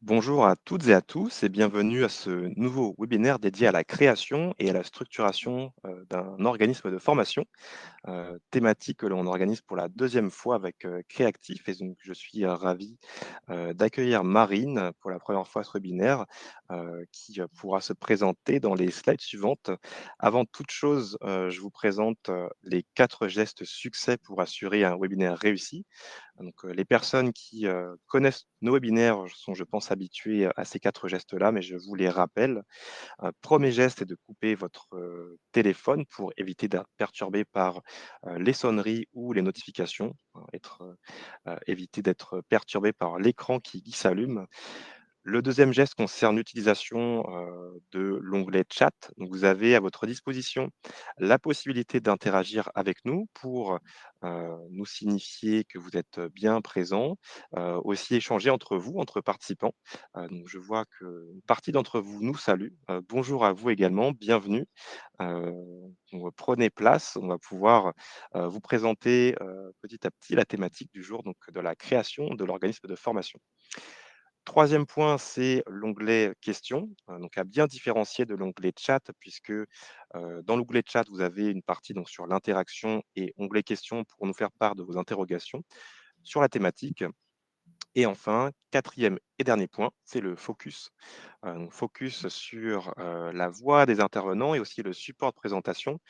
Bonjour à toutes et à tous et bienvenue à ce nouveau webinaire dédié à la création et à la structuration d'un organisme de formation, thématique que l'on organise pour la deuxième fois avec Créactif. Et donc, je suis ravi d'accueillir Marine pour la première fois à ce webinaire, qui pourra se présenter dans les slides suivantes. Avant toute chose, je vous présente les 4 gestes succès pour assurer un webinaire réussi. Donc, les personnes qui connaissent nos webinaires sont, je pense, habituées à ces 4 gestes-là, mais je vous les rappelle. 1er geste est de couper votre téléphone pour éviter d'être perturbé par les sonneries ou les notifications, éviter d'être perturbé par l'écran qui s'allume. Le deuxième geste concerne l'utilisation de l'onglet chat. Donc, vous avez à votre disposition la possibilité d'interagir avec nous pour nous signifier que vous êtes bien présent, aussi échanger entre vous, entre participants. Donc, je vois qu'une partie d'entre vous nous salue. Bonjour à vous également, bienvenue. Euh, donc, prenez place, on va pouvoir vous présenter petit à petit la thématique du jour, donc de la création de l'organisme de formation. Troisième point, c'est l'onglet questions, donc à bien différencier de l'onglet chat puisque, dans l'onglet chat, vous avez une partie donc sur l'interaction et onglet questions pour nous faire part de vos interrogations sur la thématique. Et enfin, quatrième et dernier point, c'est le focus. Donc focus sur, la voix des intervenants et aussi le support de présentation,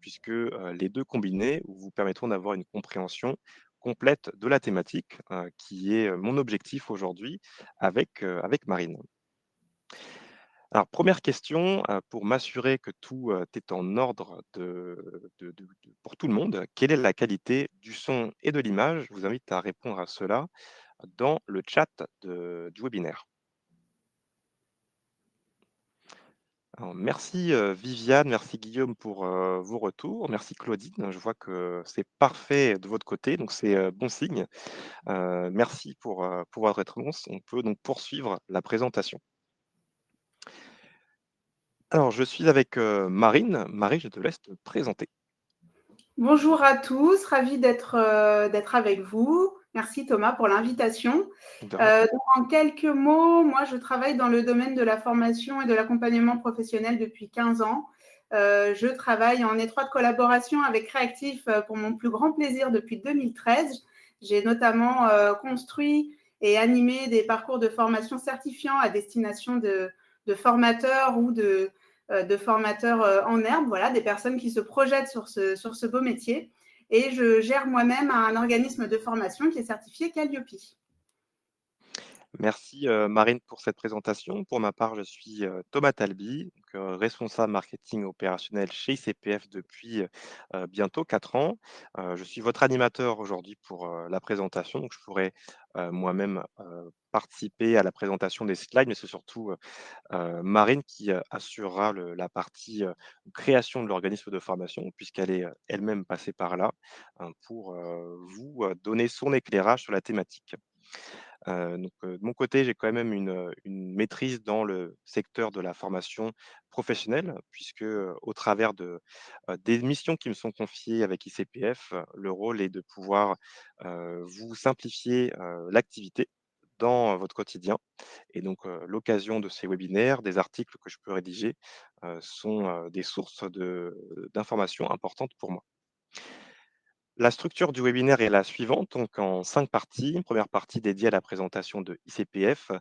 puisque, les 2 combinés vous permettront d'avoir une compréhension complète de la thématique, qui est, mon objectif aujourd'hui avec Marine. Alors première question, pour m'assurer que tout, est en ordre pour tout le monde, quelle est la qualité du son et de l'image? Je vous invite à répondre à cela dans le chat du webinaire. Alors merci, Viviane, merci Guillaume pour, vos retours. Merci Claudine, je vois que c'est parfait de votre côté, donc c'est, bon signe. Merci pour votre réponse. On peut donc poursuivre la présentation. Alors je suis avec, Marine. Marine, je te laisse te présenter. Bonjour à tous, ravie d'être avec vous. Merci Thomas pour l'invitation. De rien. Donc en quelques mots, moi je travaille dans le domaine de la formation et de l'accompagnement professionnel depuis 15 ans. Je travaille en étroite collaboration avec Créactif pour mon plus grand plaisir depuis 2013. J'ai notamment construit et animé des parcours de formation certifiants à destination de formateurs ou de formateurs en herbe, voilà, des personnes qui se projettent sur ce beau métier. Et je gère moi-même un organisme de formation qui est certifié Calliope. Merci, Marine pour cette présentation. Pour ma part, je suis, Thomas Talby, donc, responsable marketing opérationnel chez ICPF depuis, bientôt 4 ans. Je suis votre animateur aujourd'hui pour, la présentation, donc je pourrais, moi-même, participer à la présentation des slides, mais c'est surtout, Marine qui, assurera la partie, création de l'organisme de formation puisqu'elle est, elle-même passée par là, pour, vous, donner son éclairage sur la thématique. De mon côté, j'ai quand même une maîtrise dans le secteur de la formation professionnelle puisque, au travers des missions qui me sont confiées avec ICPF, le rôle est de pouvoir, vous simplifier, l'activité dans votre quotidien et donc, l'occasion de ces webinaires, des articles que je peux rédiger, sont, des sources d'informations importantes pour moi. La structure du webinaire est la suivante, donc en 5 parties. Une première partie dédiée à la présentation de ICPF,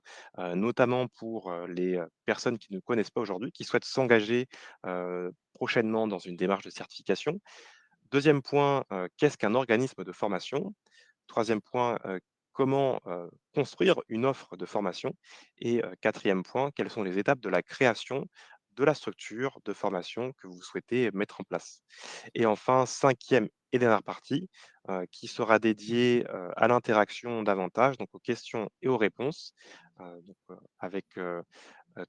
notamment pour, les, personnes qui ne connaissent pas aujourd'hui, qui souhaitent s'engager, prochainement dans une démarche de certification. Deuxième point, qu'est-ce qu'un organisme de formation? Troisième point, comment, construire une offre de formation? Et 4e point, quelles sont les étapes de la création de la structure de formation que vous souhaitez mettre en place? Et enfin, cinquième et dernière partie, qui sera dédiée, à l'interaction davantage, donc aux questions et aux réponses, avec,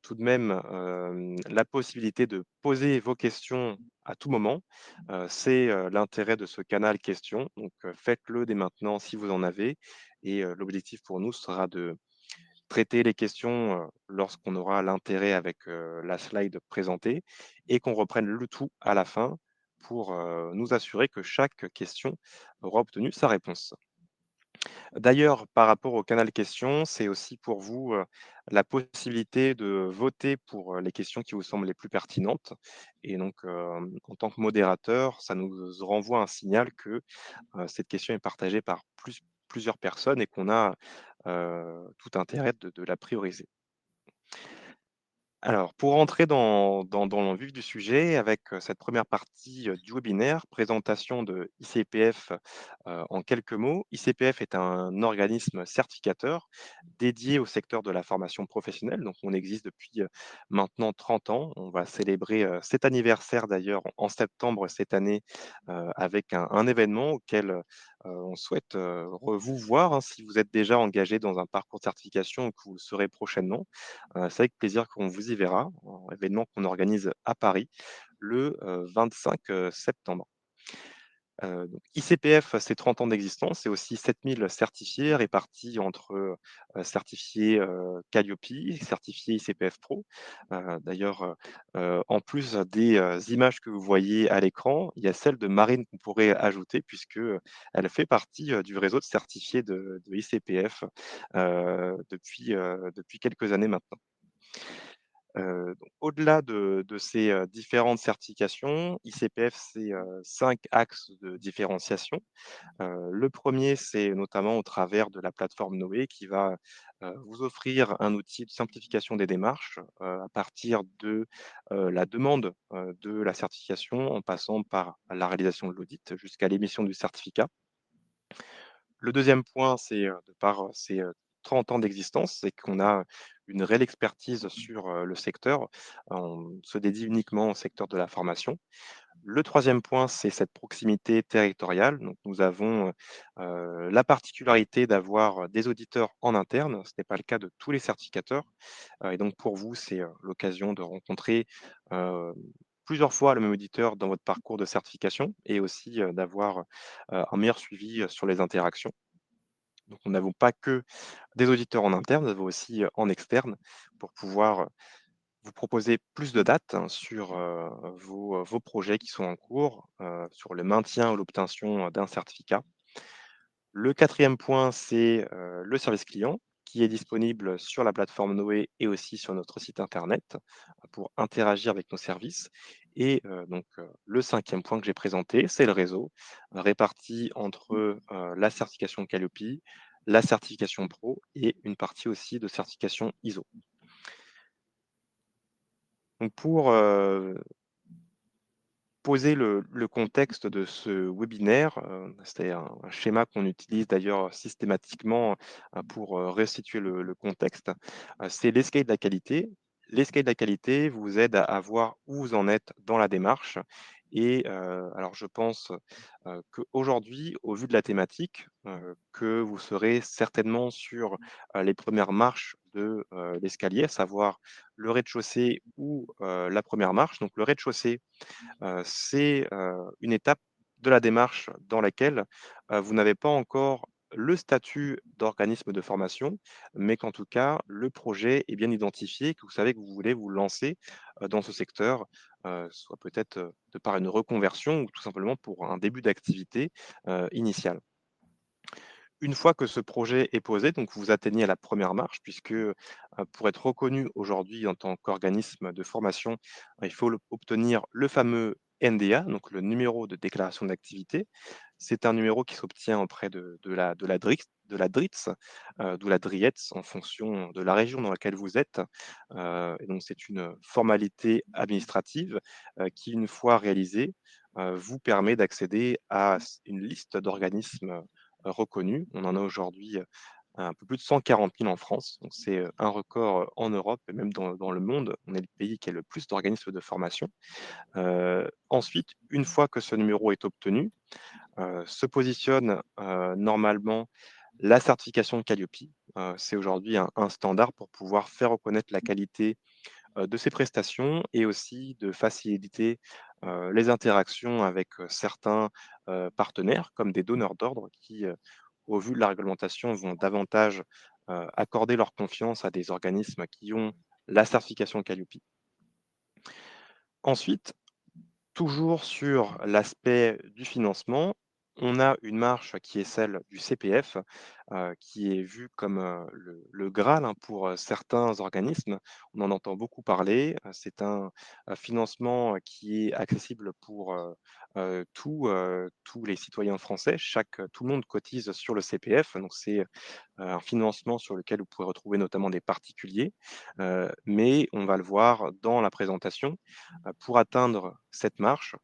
tout de même, la possibilité de poser vos questions à tout moment. C'est, l'intérêt de ce canal questions, donc faites-le dès maintenant si vous en avez et l'objectif pour nous sera de traiter les questions, lorsqu'on aura l'intérêt avec, la slide présentée et qu'on reprenne le tout à la fin pour, nous assurer que chaque question aura obtenu sa réponse. D'ailleurs, par rapport au canal questions, c'est aussi pour vous, la possibilité de voter pour, les questions qui vous semblent les plus pertinentes et donc, en tant que modérateur, ça nous renvoie un signal que, cette question est partagée par plusieurs personnes et qu'on a, tout intérêt de la prioriser. Alors, pour entrer dans le vif du sujet, avec cette première partie du webinaire, présentation de ICPF en quelques mots. ICPF est un organisme certificateur dédié au secteur de la formation professionnelle. Donc, on existe depuis maintenant 30 ans. On va célébrer cet anniversaire d'ailleurs en septembre cette année avec un événement auquel on souhaite vous voir, hein, si vous êtes déjà engagé dans un parcours de certification ou que vous le serez prochainement. C'est avec plaisir qu'on vous y verra, un événement qu'on organise à Paris le 25 septembre. Donc ICPF, c'est 30 ans d'existence, c'est aussi 7 000 certifiés répartis entre, certifiés, Calliope, certifiés ICPF Pro. D'ailleurs, en plus des, images que vous voyez à l'écran, il y a celle de Marine qu'on pourrait ajouter puisque, elle fait partie, du réseau de certifiés de ICPF, depuis quelques années maintenant. Donc au-delà de ces, différentes certifications, ICPF, c'est, 5 axes de différenciation. Le premier, c'est notamment au travers de la plateforme Noé qui va, vous offrir un outil de simplification des démarches, à partir de, la demande, de la certification en passant par la réalisation de l'audit jusqu'à l'émission du certificat. Le deuxième point, c'est, de par, ces, 30 ans d'existence, c'est qu'on a une réelle expertise sur, le secteur. On se dédie uniquement au secteur de la formation. Le troisième point, c'est cette proximité territoriale. Donc nous avons, la particularité d'avoir des auditeurs en interne. Ce n'est pas le cas de tous les certificateurs, et donc pour vous, c'est, l'occasion de rencontrer, heu, plusieurs fois le même auditeur dans votre parcours de certification et aussi, d'avoir, un meilleur suivi, sur les interactions. Donc nous n'avons pas que des auditeurs en interne, nous avons aussi, en externe pour pouvoir vous proposer plus de dates, hein, sur, vos projets qui sont en cours, sur le maintien ou l'obtention, d'un certificat. Le quatrième point, c'est, le service client qui est disponible sur la plateforme Noé et aussi sur notre site internet, pour interagir avec nos services et donc le cinquième point que j'ai présenté, c'est le réseau, réparti entre, la certification Calliope, la certification pro et une partie aussi de certification ISO. Donc pour, poser le contexte de ce webinaire, c'est un schéma qu'on utilise d'ailleurs systématiquement, pour, restituer le contexte. C'est l'escalier de la qualité. L'escalier de la qualité vous aide à voir où vous en êtes dans la démarche et alors je pense, qu'aujourd'hui, au vu de la thématique, que vous serez certainement sur, les premières marches de, l'escalier, à savoir le rez-de-chaussée ou, la première marche. Donc le rez-de-chaussée, c'est, une étape de la démarche dans laquelle, vous n'avez pas encore le statut d'organisme de formation, mais qu'en tout cas, le projet est bien identifié, que vous savez que vous voulez vous lancer, dans ce secteur, soit peut-être, de par une reconversion ou tout simplement pour un début d'activité, initiale. Une fois que ce projet est posé, donc vous atteignez la première marche puisque, pour être reconnu aujourd'hui en tant qu'organisme de formation, il faut obtenir le fameux NDA, donc le numéro de déclaration d'activité. C'est un numéro qui s'obtient auprès de la DRIETS, d'où la DRIETS en fonction de la région dans laquelle vous êtes. Et donc c'est une formalité administrative, qui une fois réalisée, vous permet d'accéder à une liste d'organismes reconnus. On en a aujourd'hui, un peu plus de 140 000 en France, donc c'est, un record, en Europe et même dans le monde. On est le pays qui a le plus d'organismes de formation. Ensuite, une fois que ce numéro est obtenu, se positionne, normalement la certification Calliope. C'est aujourd'hui un standard pour pouvoir faire reconnaître la qualité, de ces prestations et aussi de faciliter, les interactions avec, certains, partenaires comme des donneurs d'ordre qui, au vu de la réglementation, vont davantage, accorder leur confiance à des organismes qui ont la certification Calliope. Ensuite, toujours sur l'aspect du financement, On a une marche qui est celle du CPF, qui est vue comme, le graal, hein, pour, certains organismes. On en entend beaucoup parler. C'est un financement qui est accessible pour, tous les citoyens français. Tout le monde cotise sur le CPF, donc c'est, un financement sur lequel vous pouvez retrouver notamment des particuliers. Mais on va le voir dans la présentation, pour atteindre cette marche,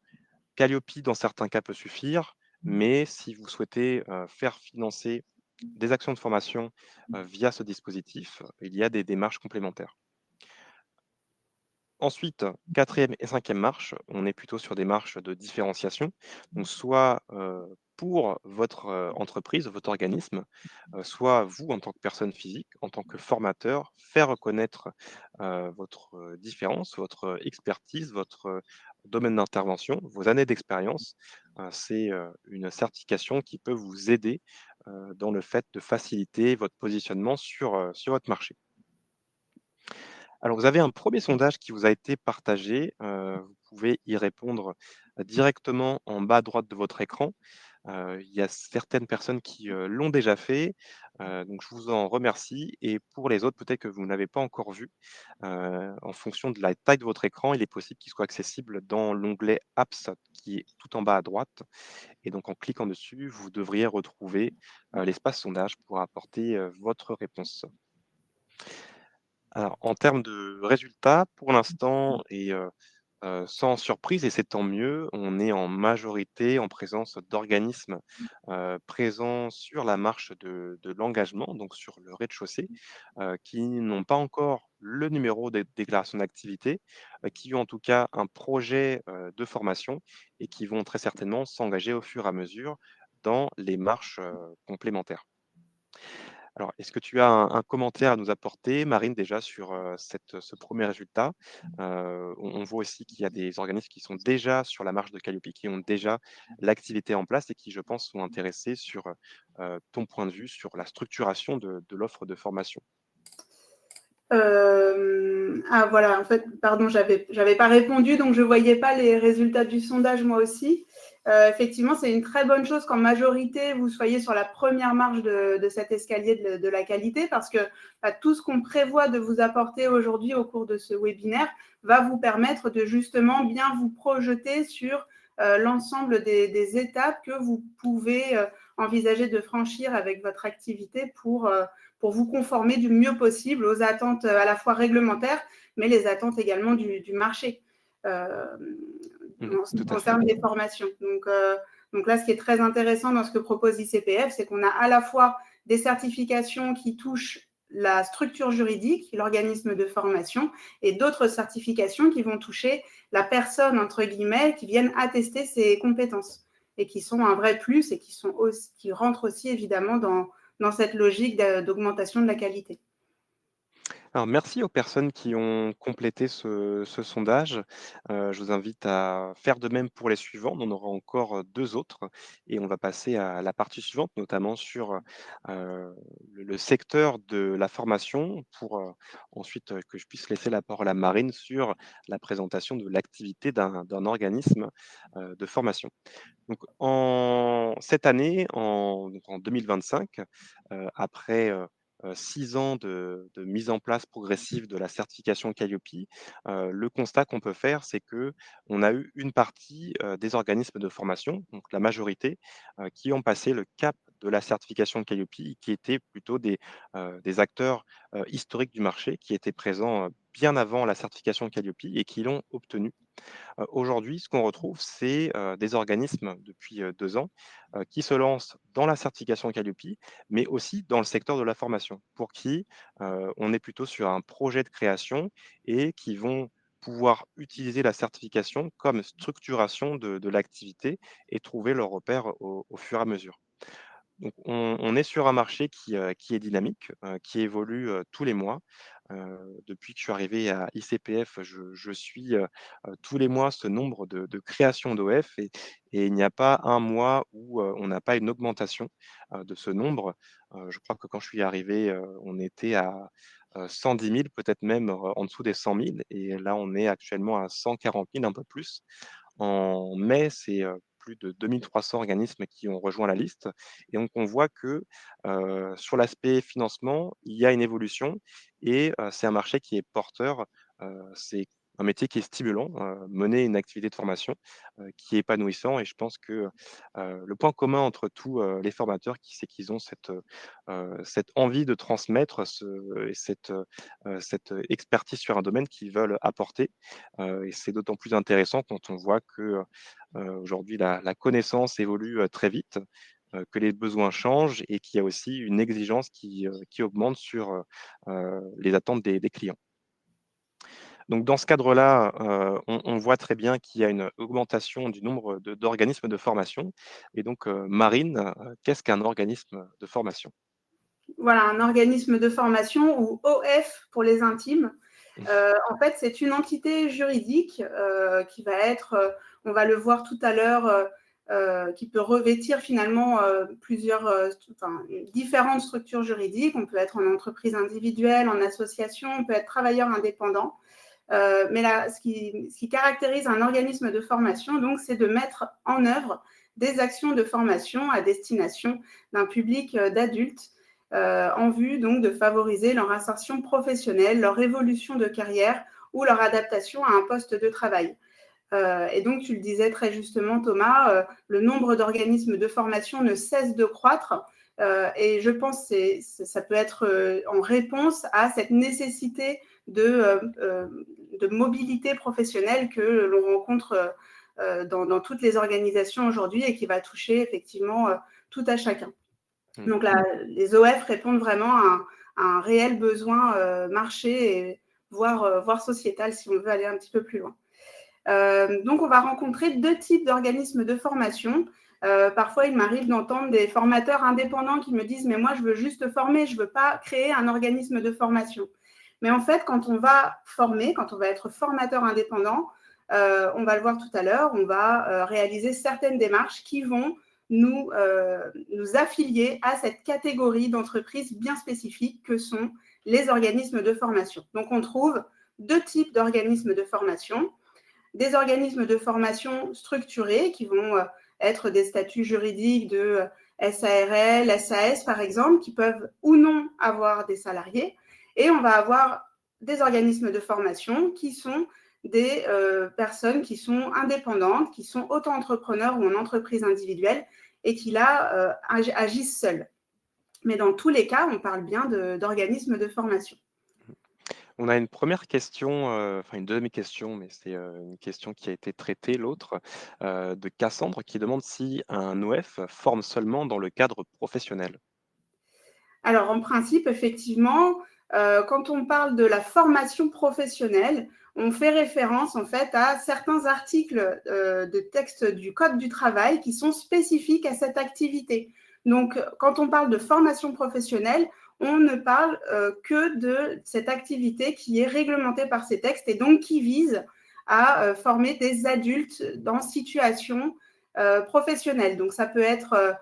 Calliope, dans certains cas, peut suffire, mais si vous souhaitez, faire financer des actions de formation, via ce dispositif, il y a des démarches complémentaires. Ensuite, quatrième et cinquième marche, on est plutôt sur des marches de différenciation. Donc soit, pour votre, entreprise, votre organisme, soit vous, en tant que personne physique, en tant que formateur, faire reconnaître, votre, différence, votre, expertise, votre, domaine d'intervention, vos années d'expérience. C'est, une certification qui peut vous aider, dans le fait de faciliter votre positionnement sur votre marché. Alors, vous avez un premier sondage qui vous a été partagé, vous pouvez y répondre, directement en bas à droite de votre écran. Il y a certaines personnes qui, l'ont déjà fait, donc je vous en remercie et pour les autres, peut-être que vous n'avez pas encore vu, en fonction de la taille de votre écran, il est possible qu'il soit accessible dans l'onglet Apps qui est tout en bas à droite et donc en cliquant dessus, vous devriez retrouver, l'espace sondage pour apporter, votre réponse. Alors, en termes de résultats, pour l'instant et sans surprise et c'est tant mieux, on est en majorité en présence d'organismes, présents sur la marche de l'engagement, donc sur le rez-de-chaussée, qui n'ont pas encore le numéro de déclaration d'activité, qui ont en tout cas un projet, de formation et qui vont très certainement s'engager au fur et à mesure dans les marches, complémentaires. Alors, est-ce que tu as un commentaire à nous apporter, Marine, déjà sur, ce premier résultat? On voit aussi qu'il y a des organismes qui sont déjà sur la marche de Calliope, qui ont déjà l'activité en place et qui, je pense, sont intéressés sur, ton point de vue sur la structuration de l'offre de formation. Ah voilà, en fait, pardon, j'avais pas répondu, donc je voyais pas les résultats du sondage moi aussi. Effectivement, c'est une très bonne chose qu'en majorité, vous soyez sur la première marche de cet escalier de la qualité parce que bah, tout ce qu'on prévoit de vous apporter aujourd'hui au cours de ce webinaire va vous permettre de justement bien vous projeter sur l'ensemble des étapes que vous pouvez envisager de franchir avec votre activité pour vous conformer du mieux possible aux attentes à la fois réglementaires, mais les attentes également du marché en ce qui Tout à fait. concerne les formations. Donc là, ce qui est très intéressant dans ce que propose l'ICPF, c'est qu'on a à la fois des certifications qui touchent la structure juridique, l'organisme de formation, et d'autres certifications qui vont toucher la personne, entre guillemets, qui viennent attester ses compétences et qui sont un vrai plus et qui rentrent aussi évidemment dans cette logique d'augmentation de la qualité. Alors, merci aux personnes qui ont complété ce sondage. Je vous invite à faire de même pour les suivants. On en aura encore, 2 autres et on va passer à la partie suivante, notamment sur, le secteur de la formation pour, ensuite, que je puisse laisser la parole à Marine sur la présentation de l'activité d'un organisme, de formation. Donc en cette année, en 2025, après, 6 ans de mise en place progressive de la certification Calliope, le constat qu'on peut faire, c'est que on a eu une partie, des organismes de formation, donc la majorité, qui ont passé le cap de la certification Calliope, qui étaient plutôt des acteurs, historiques du marché, qui étaient présents, bien avant la certification Calliope et qui l'ont obtenue. Aujourd'hui, ce qu'on retrouve, c'est, des organismes depuis, 2 ans, qui se lancent dans la certification Calliope, mais aussi dans le secteur de la formation, pour qui, on est plutôt sur un projet de création et qui vont pouvoir utiliser la certification comme structuration de l'activité et trouver leurs repères au fur et à mesure. Donc on est sur un marché qui est dynamique, qui évolue, tous les mois. Depuis que je suis arrivé à ICPF, je suis, tous les mois ce nombre de créations d'OF et il n'y a pas un mois où, on n'a pas une augmentation, de ce nombre. Je crois que quand je suis arrivé, on était à, 110 000, peut-être même, en dessous des 100 000 et là on est actuellement à 140 000, un peu plus. En mai, c'est, plus de 2300 organismes qui ont rejoint la liste. Et donc, on voit que sur l'aspect financement, il y a une évolution et c'est un marché qui est porteur. C'est un métier qui est stimulant, mener une activité de formation qui est épanouissant. Et je pense que le point commun entre tous les formateurs, c'est qu'ils ont cette envie de transmettre et cette expertise sur un domaine qu'ils veulent apporter. Et c'est d'autant plus intéressant quand on voit que aujourd'hui la connaissance évolue très vite, que les besoins changent et qu'il y a aussi une exigence qui augmente sur les attentes des clients. Donc dans ce cadre-là, on voit très bien qu'il y a une augmentation du nombre d'organismes de formation. Et donc, Marine, qu'est-ce qu'un organisme de formation? Voilà, un organisme de formation, ou OF pour les intimes. En fait, c'est une entité juridique qui va être, on va le voir tout à l'heure, qui peut revêtir finalement différentes structures juridiques. On peut être en entreprise individuelle, en association, on peut être travailleur indépendant. Mais là, ce qui caractérise un organisme de formation, donc, c'est de mettre en œuvre des actions de formation à destination d'un public d'adultes en vue donc de favoriser leur insertion professionnelle, leur évolution de carrière ou leur adaptation à un poste de travail. Et donc, tu le disais très justement, Thomas, le nombre d'organismes de formation ne cesse de croître. Et je pense que ça peut être en réponse à cette nécessité de mobilité professionnelle que l'on rencontre dans toutes les organisations aujourd'hui et qui va toucher effectivement tout à chacun. Donc là, les OF répondent vraiment à un réel besoin marché et voire sociétal si on veut aller un petit peu plus loin. Donc, on va rencontrer deux types d'organismes de formation. Parfois, il m'arrive d'entendre des formateurs indépendants qui me disent « mais moi, je veux juste former, je ne veux pas créer un organisme de formation ». Mais en fait, quand on va former, quand on va être formateur indépendant, on va le voir tout à l'heure, on va réaliser certaines démarches qui vont nous affilier à cette catégorie d'entreprises bien spécifiques que sont les organismes de formation. Donc, on trouve deux types d'organismes de formation. Des organismes de formation structurés qui vont être des statuts juridiques de SARL, SAS par exemple, qui peuvent ou non avoir des salariés. Et on va avoir des organismes de formation qui sont des personnes qui sont indépendantes, qui sont auto-entrepreneurs ou en entreprise individuelle et qui là agissent seuls. Mais dans tous les cas, on parle bien d'organismes de formation. On a une première question, enfin une demi-question, mais c'est une question qui a été traitée, l'autre, de Cassandre, qui demande si un OF forme seulement dans le cadre professionnel. Alors, en principe, effectivement, quand on parle de la formation professionnelle, on fait référence en fait à certains articles de texte du Code du travail qui sont spécifiques à cette activité. Donc, quand on parle de formation professionnelle, on ne parle que de cette activité qui est réglementée par ces textes et donc qui vise à former des adultes dans situation professionnelle. Donc, ça peut être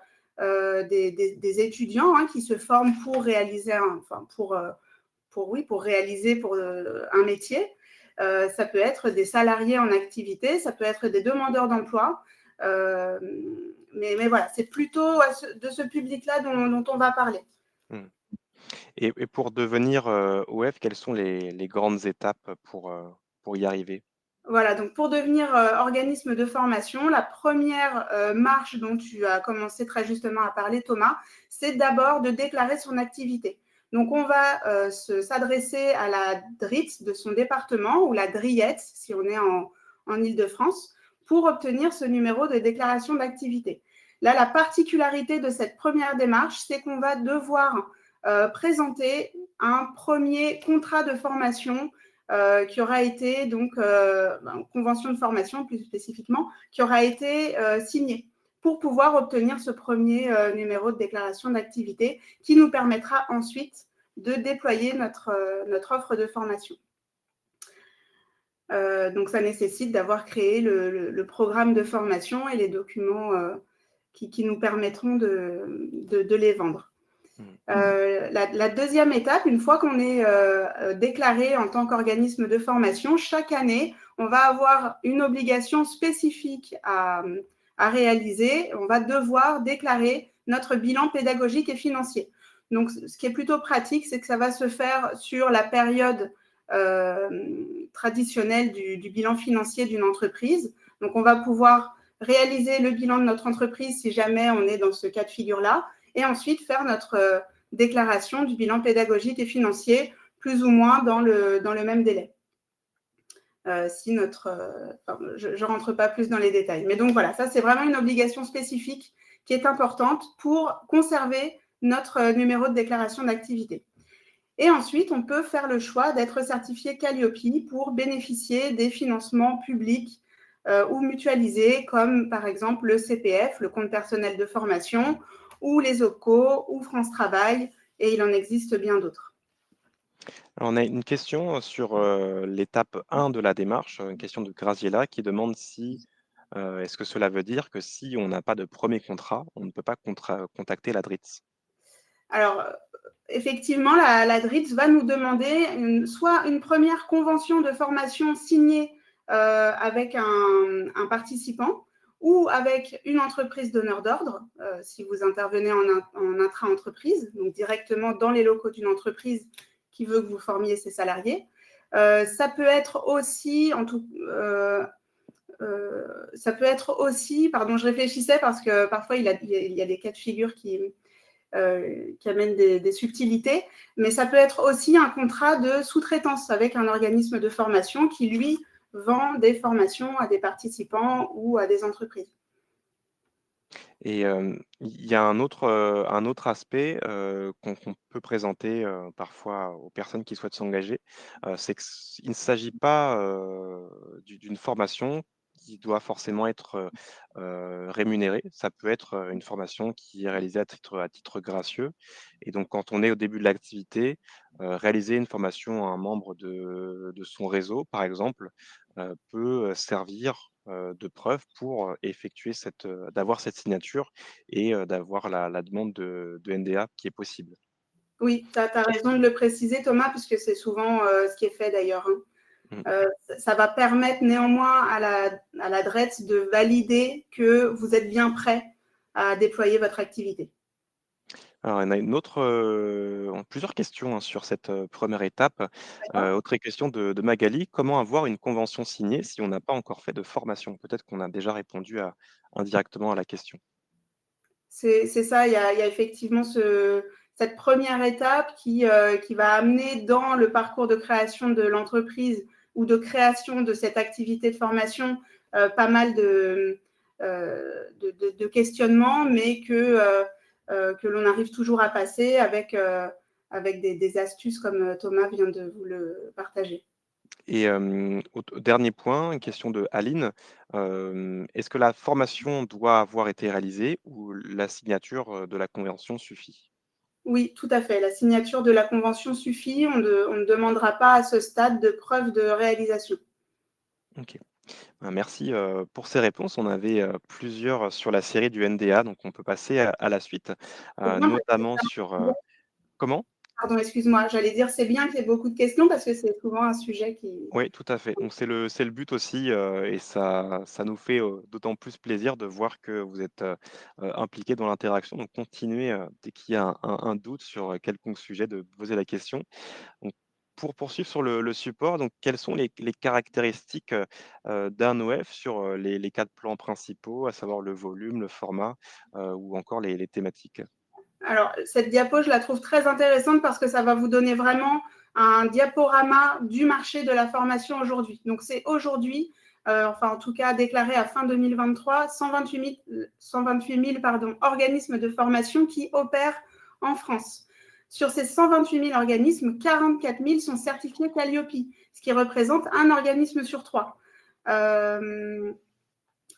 des étudiants qui se forment pour réaliser un métier. Ça peut être des salariés en activité, ça peut être des demandeurs d'emploi. Mais voilà, c'est plutôt de ce public-là dont on va parler. Et pour devenir OF, quelles sont les grandes étapes pour y arriver? Voilà, donc pour devenir organisme de formation, la première marche dont tu as commencé très justement à parler, Thomas, c'est d'abord de déclarer son activité. Donc, on va s'adresser à la DRIT de son département ou la DRIET, si on est en Île-de-France, pour obtenir ce numéro de déclaration d'activité. Là, la particularité de cette première démarche, c'est qu'on va devoir présenter un premier contrat de formation qui aura été, donc, convention de formation plus spécifiquement, qui aura été signée pour pouvoir obtenir ce premier numéro de déclaration d'activité qui nous permettra ensuite de déployer notre offre de formation. Donc, ça nécessite d'avoir créé le programme de formation et les documents qui nous permettront de les vendre. La deuxième étape, une fois qu'on est déclaré en tant qu'organisme de formation, chaque année, on va avoir une obligation spécifique à à réaliser, on va devoir déclarer notre bilan pédagogique et financier. Donc, ce qui est plutôt pratique, c'est que ça va se faire sur la période traditionnelle du bilan financier d'une entreprise. Donc, on va pouvoir réaliser le bilan de notre entreprise si jamais on est dans ce cas de figure-là, et ensuite faire notre déclaration du bilan pédagogique et financier, plus ou moins dans le même délai. Je ne rentre pas plus dans les détails. Mais donc voilà, ça c'est vraiment une obligation spécifique qui est importante pour conserver notre numéro de déclaration d'activité. Et ensuite, on peut faire le choix d'être certifié Calliope pour bénéficier des financements publics ou mutualisés, comme par exemple le CPF, le compte personnel de formation, ou les OPCO, ou France Travail, et il en existe bien d'autres. Alors, on a une question sur l'étape 1 de la démarche, une question de Graziella qui demande si est-ce que cela veut dire que si on n'a pas de premier contrat, on ne peut pas contacter la DRITS? Alors, effectivement, la DRITS va nous demander soit une première convention de formation signée avec un participant ou avec une entreprise donneur d'ordre, si vous intervenez en intra-entreprise, donc directement dans les locaux d'une entreprise qui veut que vous formiez ses salariés. Ça peut être aussi, pardon, je réfléchissais parce que parfois il y a des cas de figure qui amènent des subtilités, mais ça peut être aussi un contrat de sous-traitance avec un organisme de formation qui, lui, vend des formations à des participants ou à des entreprises. Et il y a un autre aspect qu'on peut présenter parfois aux personnes qui souhaitent s'engager, c'est qu'il ne s'agit pas d'une formation qui doit forcément être rémunérée. Ça peut être une formation qui est réalisée à titre gracieux. Et donc, quand on est au début de l'activité, réaliser une formation à un membre de son réseau, par exemple, peut servir de preuve pour effectuer d'avoir cette signature et d'avoir la demande de NDA qui est possible. Oui, tu as raison de le préciser, Thomas, puisque c'est souvent ce qui est fait d'ailleurs. Ça va permettre néanmoins à la DRETS de valider que vous êtes bien prêt à déployer votre activité. Alors, on a plusieurs questions hein, sur cette première étape. Autre question de Magali, comment avoir une convention signée si on n'a pas encore fait de formation? Peut-être qu'on a déjà répondu indirectement à la question. C'est ça, il y a effectivement cette première étape qui va amener dans le parcours de création de l'entreprise ou de création de cette activité de formation pas mal de questionnements, mais que l'on arrive toujours à passer avec des astuces comme Thomas vient de vous le partager. Et dernier point, une question de Aline. Est-ce que la formation doit avoir été réalisée ou la signature de la convention suffit? Oui, tout à fait. La signature de la convention suffit. On ne demandera pas à ce stade de preuve de réalisation. Ok. Ben, merci pour ces réponses. On avait plusieurs sur la série du NDA, donc on peut passer à la suite, C'est bien notamment sur... comment? Pardon, excuse-moi, j'allais dire c'est bien qu'il y ait beaucoup de questions parce que c'est souvent un sujet qui… Oui, tout à fait. Donc c'est le but aussi et ça nous fait d'autant plus plaisir de voir que vous êtes impliqués dans l'interaction. Donc continuez dès qu'il y a un doute sur quelconque sujet de poser la question. Donc, pour poursuivre sur le support, donc quelles sont les caractéristiques d'un OF sur les 4 plans principaux, à savoir le volume, le format ou encore les thématiques? Alors, cette diapo, je la trouve très intéressante parce que ça va vous donner vraiment un diaporama du marché de la formation aujourd'hui. Donc, c'est aujourd'hui, enfin en tout cas déclaré à fin 2023, 128 000 organismes de formation qui opèrent en France. Sur ces 128 000 organismes, 44 000 sont certifiés Calliope, ce qui représente un organisme sur 3.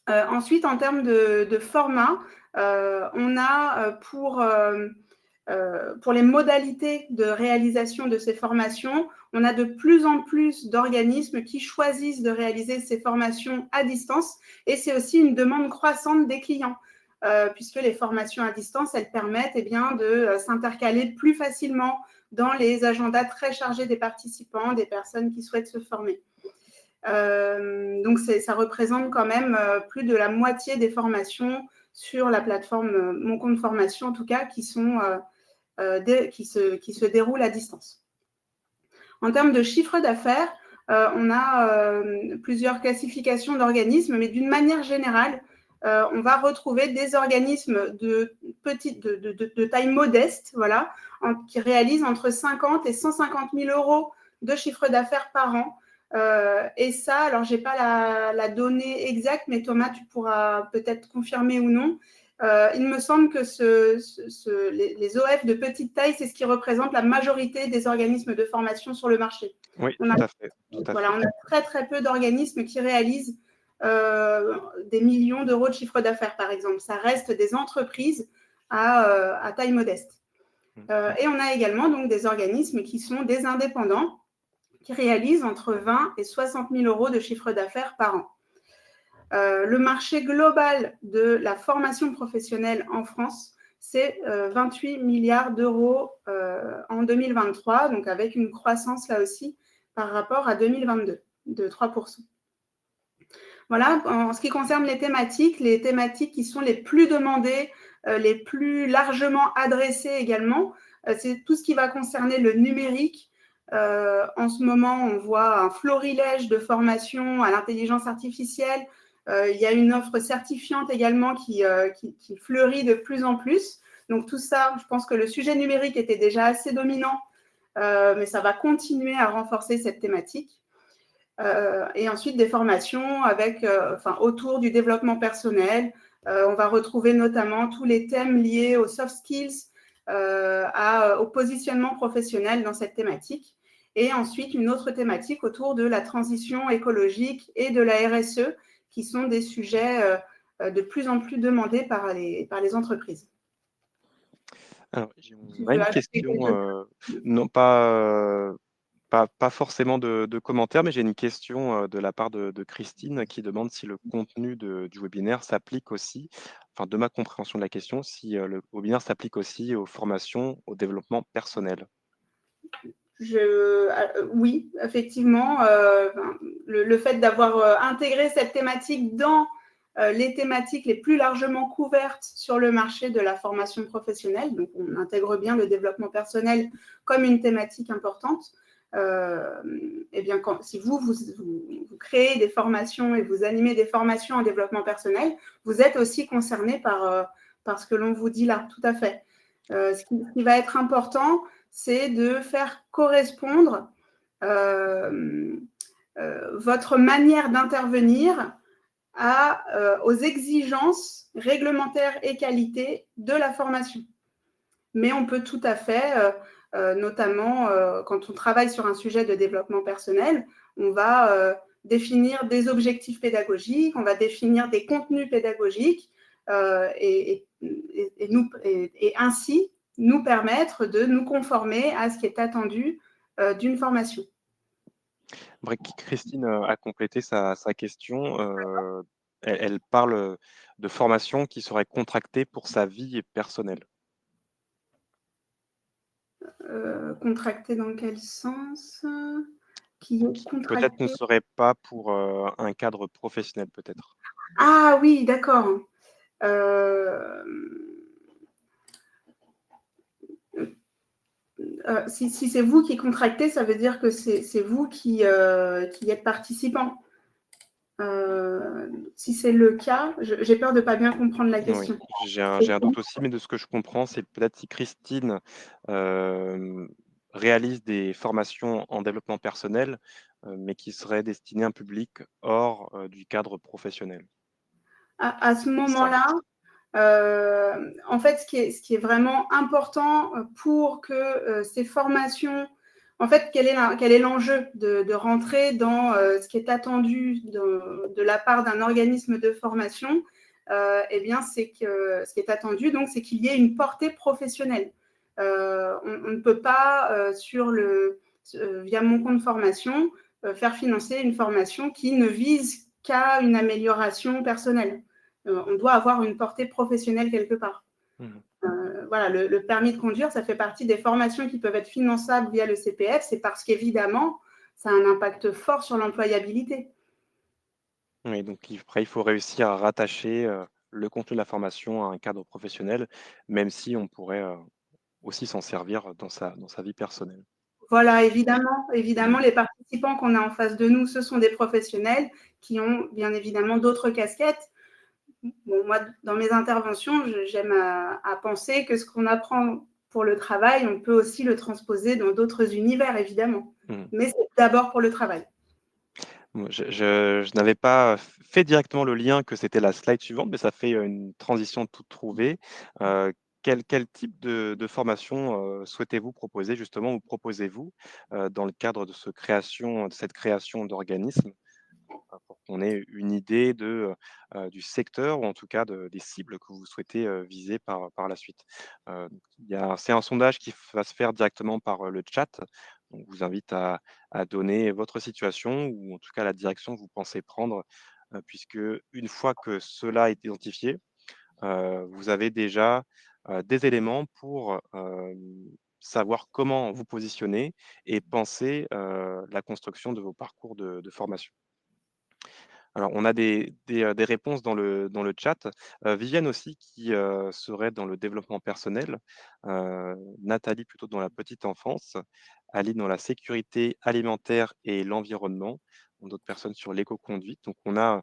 Ensuite, en termes de format, on a pour les modalités de réalisation de ces formations, on a de plus en plus d'organismes qui choisissent de réaliser ces formations à distance et c'est aussi une demande croissante des clients puisque les formations à distance, elles permettent de s'intercaler plus facilement dans les agendas très chargés des participants, des personnes qui souhaitent se former. Donc, ça représente quand même plus de la moitié des formations sur la plateforme Mon Compte Formation, en tout cas, qui se déroulent à distance. En termes de chiffre d'affaires, on a plusieurs classifications d'organismes, mais d'une manière générale, on va retrouver des organismes de taille modeste, voilà, qui réalisent entre 50 et 150 000 euros de chiffre d'affaires par an. Et ça, alors je n'ai pas la donnée exacte, mais Thomas, tu pourras peut-être confirmer ou non. Il me semble que les OF de petite taille, c'est ce qui représente la majorité des organismes de formation sur le marché. Oui, On tout à fait. on a très, très peu d'organismes qui réalisent des millions d'euros de chiffre d'affaires, par exemple. Ça reste des entreprises à taille modeste. Et on a également donc, des organismes qui sont des indépendants, qui réalisent entre 20 et 60 000 euros de chiffre d'affaires par an. Le marché global de la formation professionnelle en France, c'est 28 milliards d'euros en 2023, donc avec une croissance là aussi par rapport à 2022 de 3%. Voilà, en ce qui concerne les thématiques qui sont les plus demandées, les plus largement adressées également, c'est tout ce qui va concerner le numérique. En ce moment, on voit un florilège de formations à l'intelligence artificielle. Il y a une offre certifiante également qui fleurit de plus en plus. Donc tout ça, je pense que le sujet numérique était déjà assez dominant, mais ça va continuer à renforcer cette thématique. Et ensuite des formations autour du développement personnel. On va retrouver notamment tous les thèmes liés aux soft skills, au positionnement professionnel dans cette thématique. Et ensuite, une autre thématique autour de la transition écologique et de la RSE, qui sont des sujets de plus en plus demandés par les entreprises. Alors, on a une question, non pas forcément de commentaires, mais j'ai une question de la part de Christine qui demande si le contenu du webinaire s'applique aussi, enfin de ma compréhension de la question, si le webinaire s'applique aussi aux formations au développement personnel. Oui, effectivement, le fait d'avoir intégré cette thématique dans les thématiques les plus largement couvertes sur le marché de la formation professionnelle, donc on intègre bien le développement personnel comme une thématique importante. Eh bien, si vous créez des formations et vous animez des formations en développement personnel, vous êtes aussi concerné par ce que l'on vous dit là, tout à fait. Ce qui va être important, c'est de faire correspondre votre manière d'intervenir aux exigences réglementaires et qualité de la formation. Mais on peut tout à fait, notamment quand on travaille sur un sujet de développement personnel, on va définir des objectifs pédagogiques, on va définir des contenus pédagogiques et ainsi nous permettre de nous conformer à ce qui est attendu d'une formation. Christine a complété sa question. Elle parle de formation qui serait contractée pour sa vie personnelle. Contractée dans quel sens? Qui peut-être ne serait pas pour un cadre professionnel, peut-être. Ah oui, d'accord. Si c'est vous qui contractez, ça veut dire que c'est vous qui êtes participant. Si c'est le cas, j'ai peur de ne pas bien comprendre la question. Oui, j'ai un doute aussi, mais de ce que je comprends, c'est peut-être si Christine réalise des formations en développement personnel, mais qui seraient destinées à un public hors du cadre professionnel. À ce moment-là, en fait, ce qui est vraiment important pour que ces formations, en fait, quel est l'enjeu de rentrer dans ce qui est attendu de la part d'un organisme de formation? Eh bien, c'est que ce qui est attendu, donc, c'est qu'il y ait une portée professionnelle. On ne peut pas, via mon compte formation, faire financer une formation qui ne vise qu'à une amélioration personnelle. On doit avoir une portée professionnelle quelque part. Voilà, le permis de conduire, ça fait partie des formations qui peuvent être finançables via le CPF. C'est parce qu'évidemment, ça a un impact fort sur l'employabilité. Oui, donc après, il faut réussir à rattacher le contenu de la formation à un cadre professionnel, même si on pourrait aussi s'en servir dans sa vie personnelle. Voilà, évidemment, les participants qu'on a en face de nous, ce sont des professionnels qui ont bien évidemment d'autres casquettes. Bon, moi, dans mes interventions, j'aime à penser que ce qu'on apprend pour le travail, on peut aussi le transposer dans d'autres univers, évidemment. Mais c'est d'abord pour le travail. Je n'avais pas fait directement le lien que c'était la slide suivante, mais ça fait une transition toute trouvée. Quel type de formation souhaitez-vous proposer justement ou proposez-vous dans le cadre de cette création d'organismes pour qu'on ait une idée du secteur ou en tout cas des cibles que vous souhaitez viser par la suite. C'est un sondage qui va se faire directement par le chat. Donc, je vous invite à donner votre situation ou en tout cas la direction que vous pensez prendre, puisque une fois que cela est identifié, vous avez déjà des éléments pour savoir comment vous positionner et penser la construction de vos parcours de formation. Alors, on a des réponses dans le chat. Viviane aussi qui serait dans le développement personnel, Nathalie plutôt dans la petite enfance, Ali dans la sécurité alimentaire et l'environnement, d'autres personnes sur l'éco-conduite. Donc, on n'a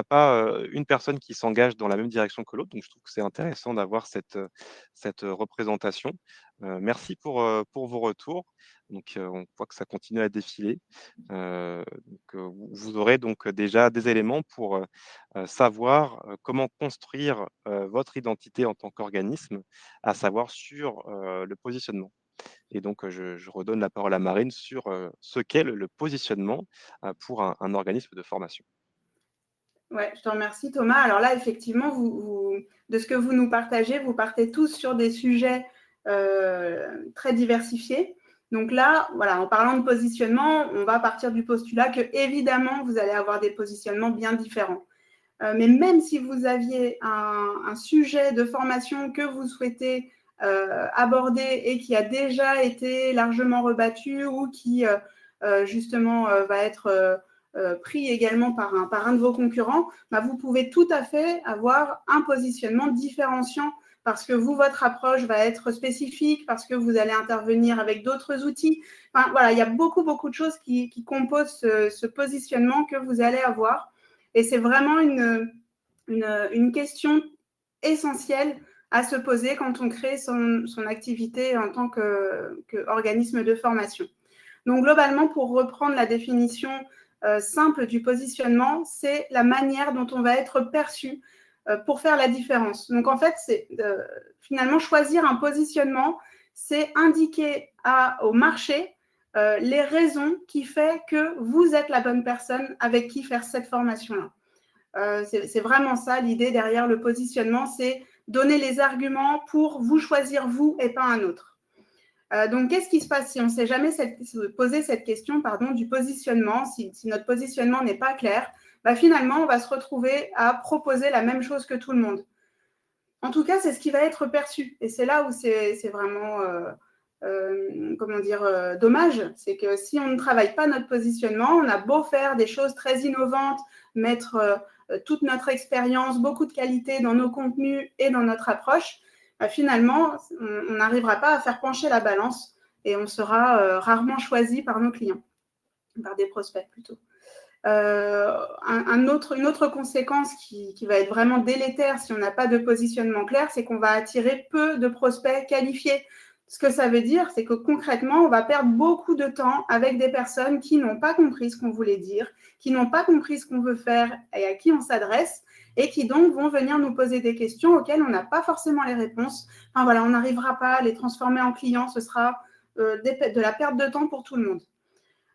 pas une personne qui s'engage dans la même direction que l'autre. Donc, je trouve que c'est intéressant d'avoir cette représentation. Merci pour vos retours. Donc, on voit que ça continue à défiler. Vous aurez donc déjà des éléments pour savoir comment construire votre identité en tant qu'organisme, à savoir sur le positionnement. Et donc, je redonne la parole à Marine sur ce qu'est le positionnement pour un organisme de formation. Ouais, je te remercie Thomas. Alors là, effectivement, de ce que vous nous partagez, vous partez tous sur des sujets très diversifiés. Donc là, voilà, en parlant de positionnement, on va partir du postulat que évidemment, vous allez avoir des positionnements bien différents. Mais même si vous aviez un sujet de formation que vous souhaitez aborder et qui a déjà été largement rebattu ou qui justement va être pris également par un de vos concurrents, bah, vous pouvez tout à fait avoir un positionnement différenciant parce que vous, votre approche va être spécifique, parce que vous allez intervenir avec d'autres outils. Enfin, voilà, il y a beaucoup de choses qui composent ce positionnement que vous allez avoir. Et c'est vraiment une question essentielle à se poser quand on crée son activité en tant qu'organisme de formation. Donc, globalement, pour reprendre la définition simple du positionnement, c'est la manière dont on va être perçu pour faire la différence. Donc, en fait, c'est finalement choisir un positionnement, c'est indiquer au marché les raisons qui font que vous êtes la bonne personne avec qui faire cette formation-là. C'est vraiment ça l'idée derrière le positionnement, c'est donner les arguments pour vous choisir vous et pas un autre. Donc, qu'est-ce qui se passe si on ne s'est jamais posé cette question du positionnement, si notre positionnement n'est pas clair, bah, finalement, on va se retrouver à proposer la même chose que tout le monde. En tout cas, c'est ce qui va être perçu. Et c'est là où c'est vraiment dommage. C'est que si on ne travaille pas notre positionnement, on a beau faire des choses très innovantes, mettre toute notre expérience, beaucoup de qualité dans nos contenus et dans notre approche, bah, finalement, on n'arrivera pas à faire pencher la balance et on sera rarement choisi par nos clients, par des prospects plutôt. Une autre conséquence qui va être vraiment délétère si on n'a pas de positionnement clair, c'est qu'on va attirer peu de prospects qualifiés. Ce que ça veut dire, c'est que concrètement, on va perdre beaucoup de temps avec des personnes qui n'ont pas compris ce qu'on voulait dire, qui n'ont pas compris ce qu'on veut faire et à qui on s'adresse, et qui donc vont venir nous poser des questions auxquelles on n'a pas forcément les réponses. Enfin voilà, on n'arrivera pas à les transformer en clients, ce sera de la perte de temps pour tout le monde.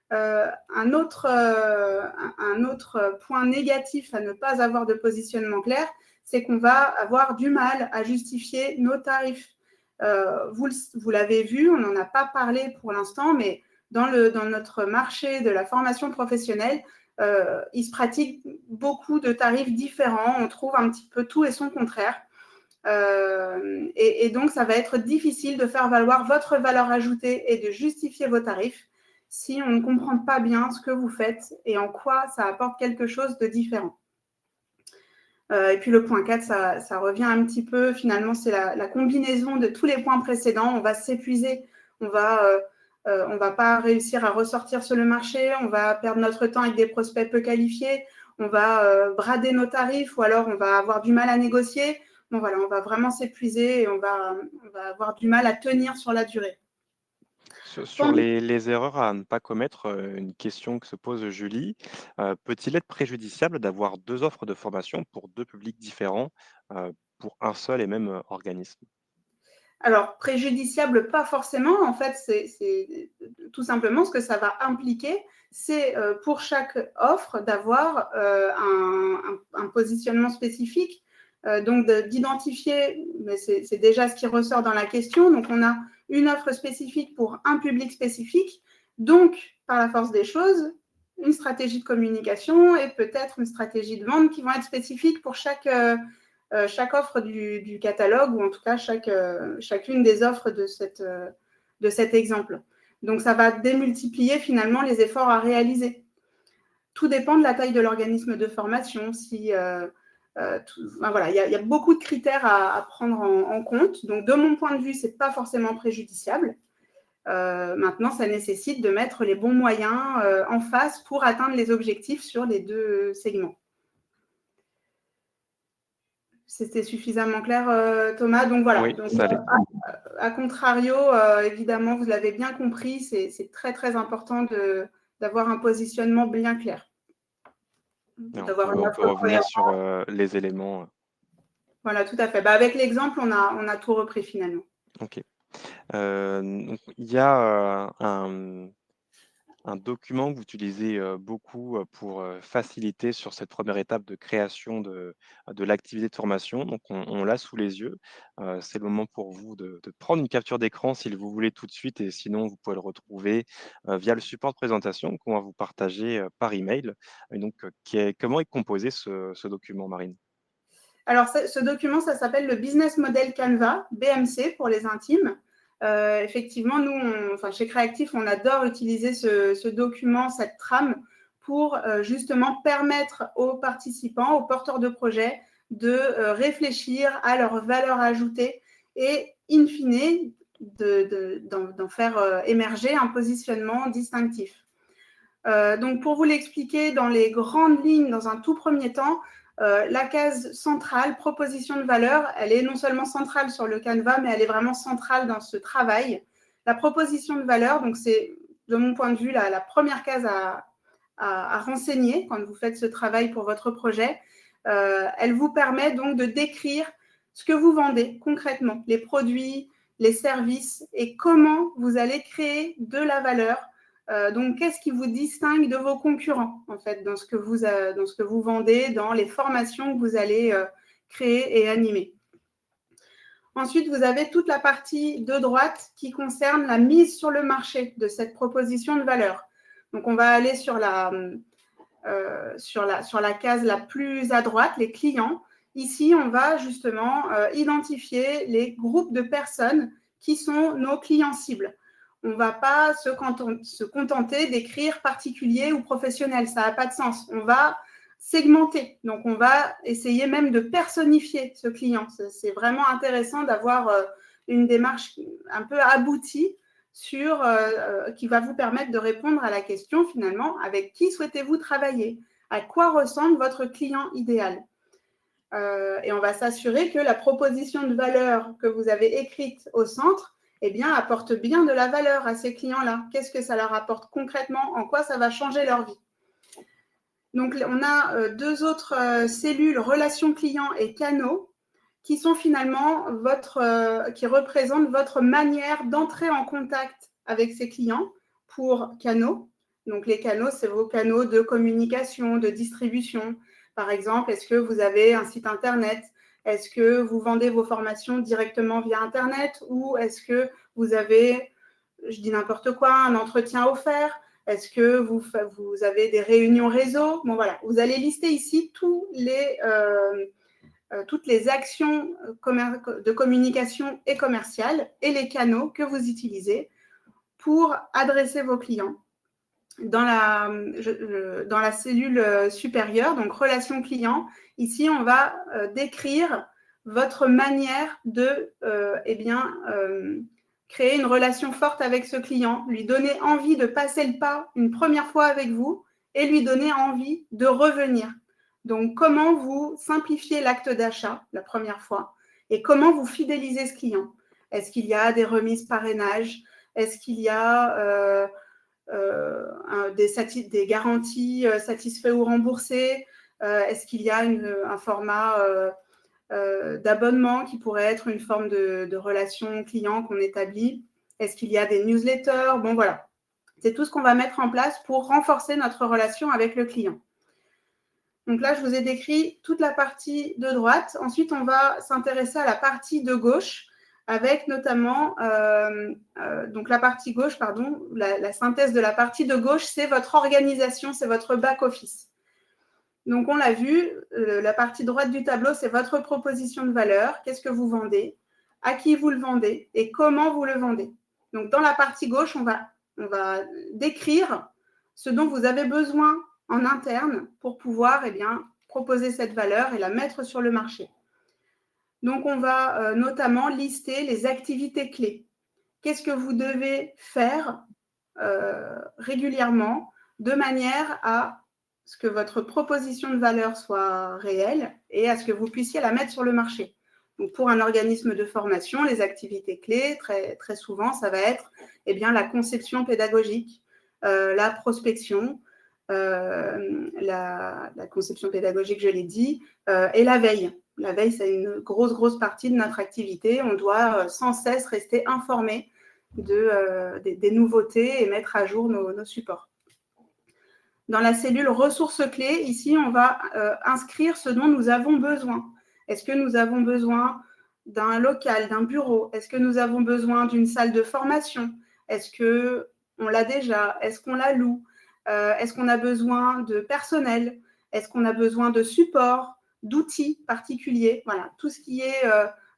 Un autre point négatif à ne pas avoir de positionnement clair, c'est qu'on va avoir du mal à justifier nos tarifs. Vous l'avez vu, on n'en a pas parlé pour l'instant, mais dans notre marché de la formation professionnelle, il se pratique beaucoup de tarifs différents. On trouve un petit peu tout et son contraire. Et donc, ça va être difficile de faire valoir votre valeur ajoutée et de justifier vos tarifs si on ne comprend pas bien ce que vous faites et en quoi ça apporte quelque chose de différent. Et puis le point 4, ça revient un petit peu, finalement, c'est la combinaison de tous les points précédents. On va s'épuiser, on va pas réussir à ressortir sur le marché, on va perdre notre temps avec des prospects peu qualifiés, on va brader nos tarifs ou alors on va avoir du mal à négocier. Bon, voilà, on va vraiment s'épuiser et on va avoir du mal à tenir sur la durée. Sur les erreurs à ne pas commettre, une question que se pose Julie, peut-il être préjudiciable d'avoir 2 offres de formation pour 2 publics différents, pour un seul et même, organisme? Alors, préjudiciable, pas forcément. En fait, c'est tout simplement ce que ça va impliquer, c'est pour chaque offre d'avoir un positionnement spécifique. Donc, d'identifier, mais c'est déjà ce qui ressort dans la question. Donc, on a une offre spécifique pour un public spécifique. Donc, par la force des choses, une stratégie de communication et peut-être une stratégie de vente qui vont être spécifiques pour chaque offre du catalogue, ou en tout cas chacune des offres de cet exemple. Donc, ça va démultiplier finalement les efforts à réaliser. Tout dépend de la taille de l'organisme de formation. Voilà, il y a beaucoup de critères à prendre en compte. Donc, de mon point de vue, ce n'est pas forcément préjudiciable. Maintenant, ça nécessite de mettre les bons moyens en face pour atteindre les objectifs sur les 2 segments. C'était suffisamment clair, Thomas. Donc voilà. Oui, donc, ça l'est. à contrario, évidemment, vous l'avez bien compris, c'est très très important d'avoir un positionnement bien clair. On peut revenir sur, les éléments. Voilà, tout à fait. Avec l'exemple, on a tout repris finalement. OK. Donc il y a, un document que vous utilisez, beaucoup, pour, faciliter sur cette première étape de création de l'activité de formation. Donc on l'a sous les yeux. C'est le moment pour vous de prendre une capture d'écran si vous voulez tout de suite, et sinon vous pouvez le retrouver, via le support de présentation qu'on va vous partager, par email. Et donc, comment est composé ce document, Marine? Alors, ce document, ça s'appelle le Business Model Canva, BMC pour les intimes. Effectivement, nous, chez Créactif, on adore utiliser ce document, cette trame, pour justement permettre aux participants, aux porteurs de projets, de réfléchir à leur valeur ajoutée et, in fine, d'en faire émerger un positionnement distinctif. Donc, pour vous l'expliquer dans les grandes lignes, dans un tout premier temps, la case centrale, proposition de valeur, elle est non seulement centrale sur le Canva, mais elle est vraiment centrale dans ce travail. La proposition de valeur, donc c'est, de mon point de vue, la première case à renseigner quand vous faites ce travail pour votre projet. Elle vous permet donc de décrire ce que vous vendez concrètement, les produits, les services, et comment vous allez créer de la valeur. Donc, qu'est-ce qui vous distingue de vos concurrents, en fait, dans ce que vous vendez, dans les formations que vous allez créer et animer. Ensuite, vous avez toute la partie de droite qui concerne la mise sur le marché de cette proposition de valeur. Donc, on va aller sur la case la plus à droite, les clients. Ici, on va justement identifier les groupes de personnes qui sont nos clients cibles. On ne va pas se contenter d'écrire particulier ou professionnel, ça n'a pas de sens. On va segmenter, donc on va essayer même de personnifier ce client. C'est vraiment intéressant d'avoir une démarche un peu aboutie qui va vous permettre de répondre à la question finalement, avec qui souhaitez-vous travailler? À quoi ressemble votre client idéal? Et on va s'assurer que la proposition de valeur que vous avez écrite au centre apporte bien de la valeur à ces clients-là. Qu'est-ce que ça leur apporte concrètement? En quoi ça va changer leur vie? Donc, on a 2 autres cellules, relations clients et canaux, qui sont finalement qui représentent votre manière d'entrer en contact avec ces clients pour canaux. Donc, les canaux, c'est vos canaux de communication, de distribution. Par exemple, est-ce que vous avez un site Internet? Est-ce que vous vendez vos formations directement via Internet? Ou est-ce que vous avez, je dis n'importe quoi, un entretien offert? Est-ce que vous avez des réunions réseau? Bon, voilà, vous allez lister ici toutes les actions de communication et commerciale et les canaux que vous utilisez pour adresser vos clients. dans la cellule supérieure, donc relation client, ici, on va décrire votre manière de créer une relation forte avec ce client, lui donner envie de passer le pas une première fois avec vous et lui donner envie de revenir. Donc, comment vous simplifiez l'acte d'achat la première fois et comment vous fidélisez ce client. Est-ce qu'il y a des remises parrainage? Est-ce qu'il y a des garanties satisfaits ou remboursés? Est-ce qu'il y a un format d'abonnement qui pourrait être une forme de relation client qu'on établit? Est-ce qu'il y a des newsletters? Bon, voilà. C'est tout ce qu'on va mettre en place pour renforcer notre relation avec le client. Donc là, je vous ai décrit toute la partie de droite. Ensuite, on va s'intéresser à la partie de gauche avec notamment, donc la partie gauche, pardon, la synthèse de la partie de gauche, c'est votre organisation, c'est votre back-office. Donc, on l'a vu, la partie droite du tableau, c'est votre proposition de valeur. Qu'est-ce que vous vendez? À qui vous le vendez? Et comment vous le vendez? Donc, dans la partie gauche, on va décrire ce dont vous avez besoin en interne pour pouvoir proposer cette valeur et la mettre sur le marché. Donc, on va notamment lister les activités clés. Qu'est-ce que vous devez faire régulièrement de manière à ce que votre proposition de valeur soit réelle et à ce que vous puissiez la mettre sur le marché. Donc, pour un organisme de formation, les activités clés, très, très souvent, ça va être la conception pédagogique, la prospection, la conception pédagogique, je l'ai dit, et la veille. La veille, c'est une grosse partie de notre activité. On doit sans cesse rester informé des nouveautés et mettre à jour nos supports. Dans la cellule ressources clés, ici, on va inscrire ce dont nous avons besoin. Est-ce que nous avons besoin d'un local, d'un bureau? Est-ce que nous avons besoin d'une salle de formation? Est-ce qu'on l'a déjà? Est-ce qu'on la loue? Est-ce qu'on a besoin de personnel? Est-ce qu'on a besoin de support, d'outils particuliers? Voilà, tout ce qui est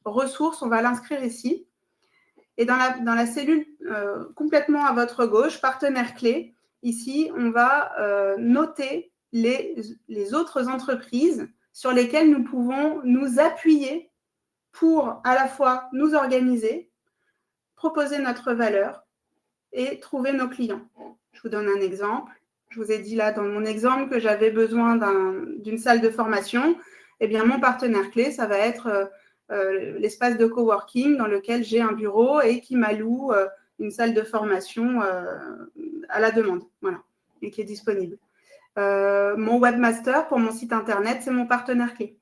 ressources, on va l'inscrire ici. Et dans la cellule complètement à votre gauche, partenaires clés, ici, on va noter les autres entreprises sur lesquelles nous pouvons nous appuyer pour à la fois nous organiser, proposer notre valeur et trouver nos clients. Je vous donne un exemple. Je vous ai dit là dans mon exemple que j'avais besoin d'une salle de formation. Eh bien, mon partenaire clé, ça va être l'espace de coworking dans lequel j'ai un bureau et qui m'alloue une salle de formation à la demande, voilà, et qui est disponible. Mon webmaster pour mon site internet, c'est mon partenaire clé.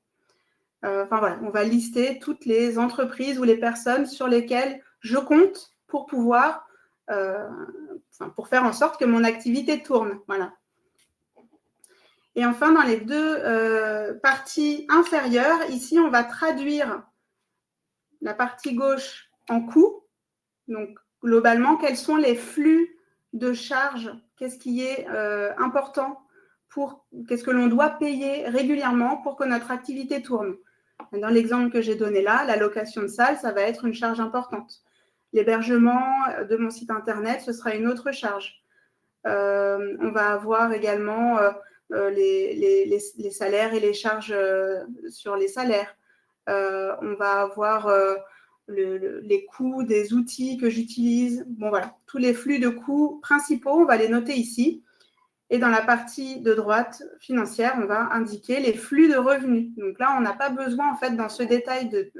Enfin voilà, on va lister toutes les entreprises ou les personnes sur lesquelles je compte pour pouvoir, pour faire en sorte que mon activité tourne, voilà. Et enfin, dans les deux parties inférieures, ici, on va traduire la partie gauche en coûts. Donc, globalement, quels sont les flux de charges? Qu'est-ce qui est important? Qu'est-ce que l'on doit payer régulièrement pour que notre activité tourne? Dans l'exemple que j'ai donné là, la location de salle, ça va être une charge importante. L'hébergement de mon site internet, ce sera une autre charge. On va avoir également les salaires et les charges sur les salaires. On va avoir les coûts des outils que j'utilise. Bon, voilà, tous les flux de coûts principaux, on va les noter ici. Et dans la partie de droite financière, on va indiquer les flux de revenus. Donc là, on n'a pas besoin, en fait, dans ce détail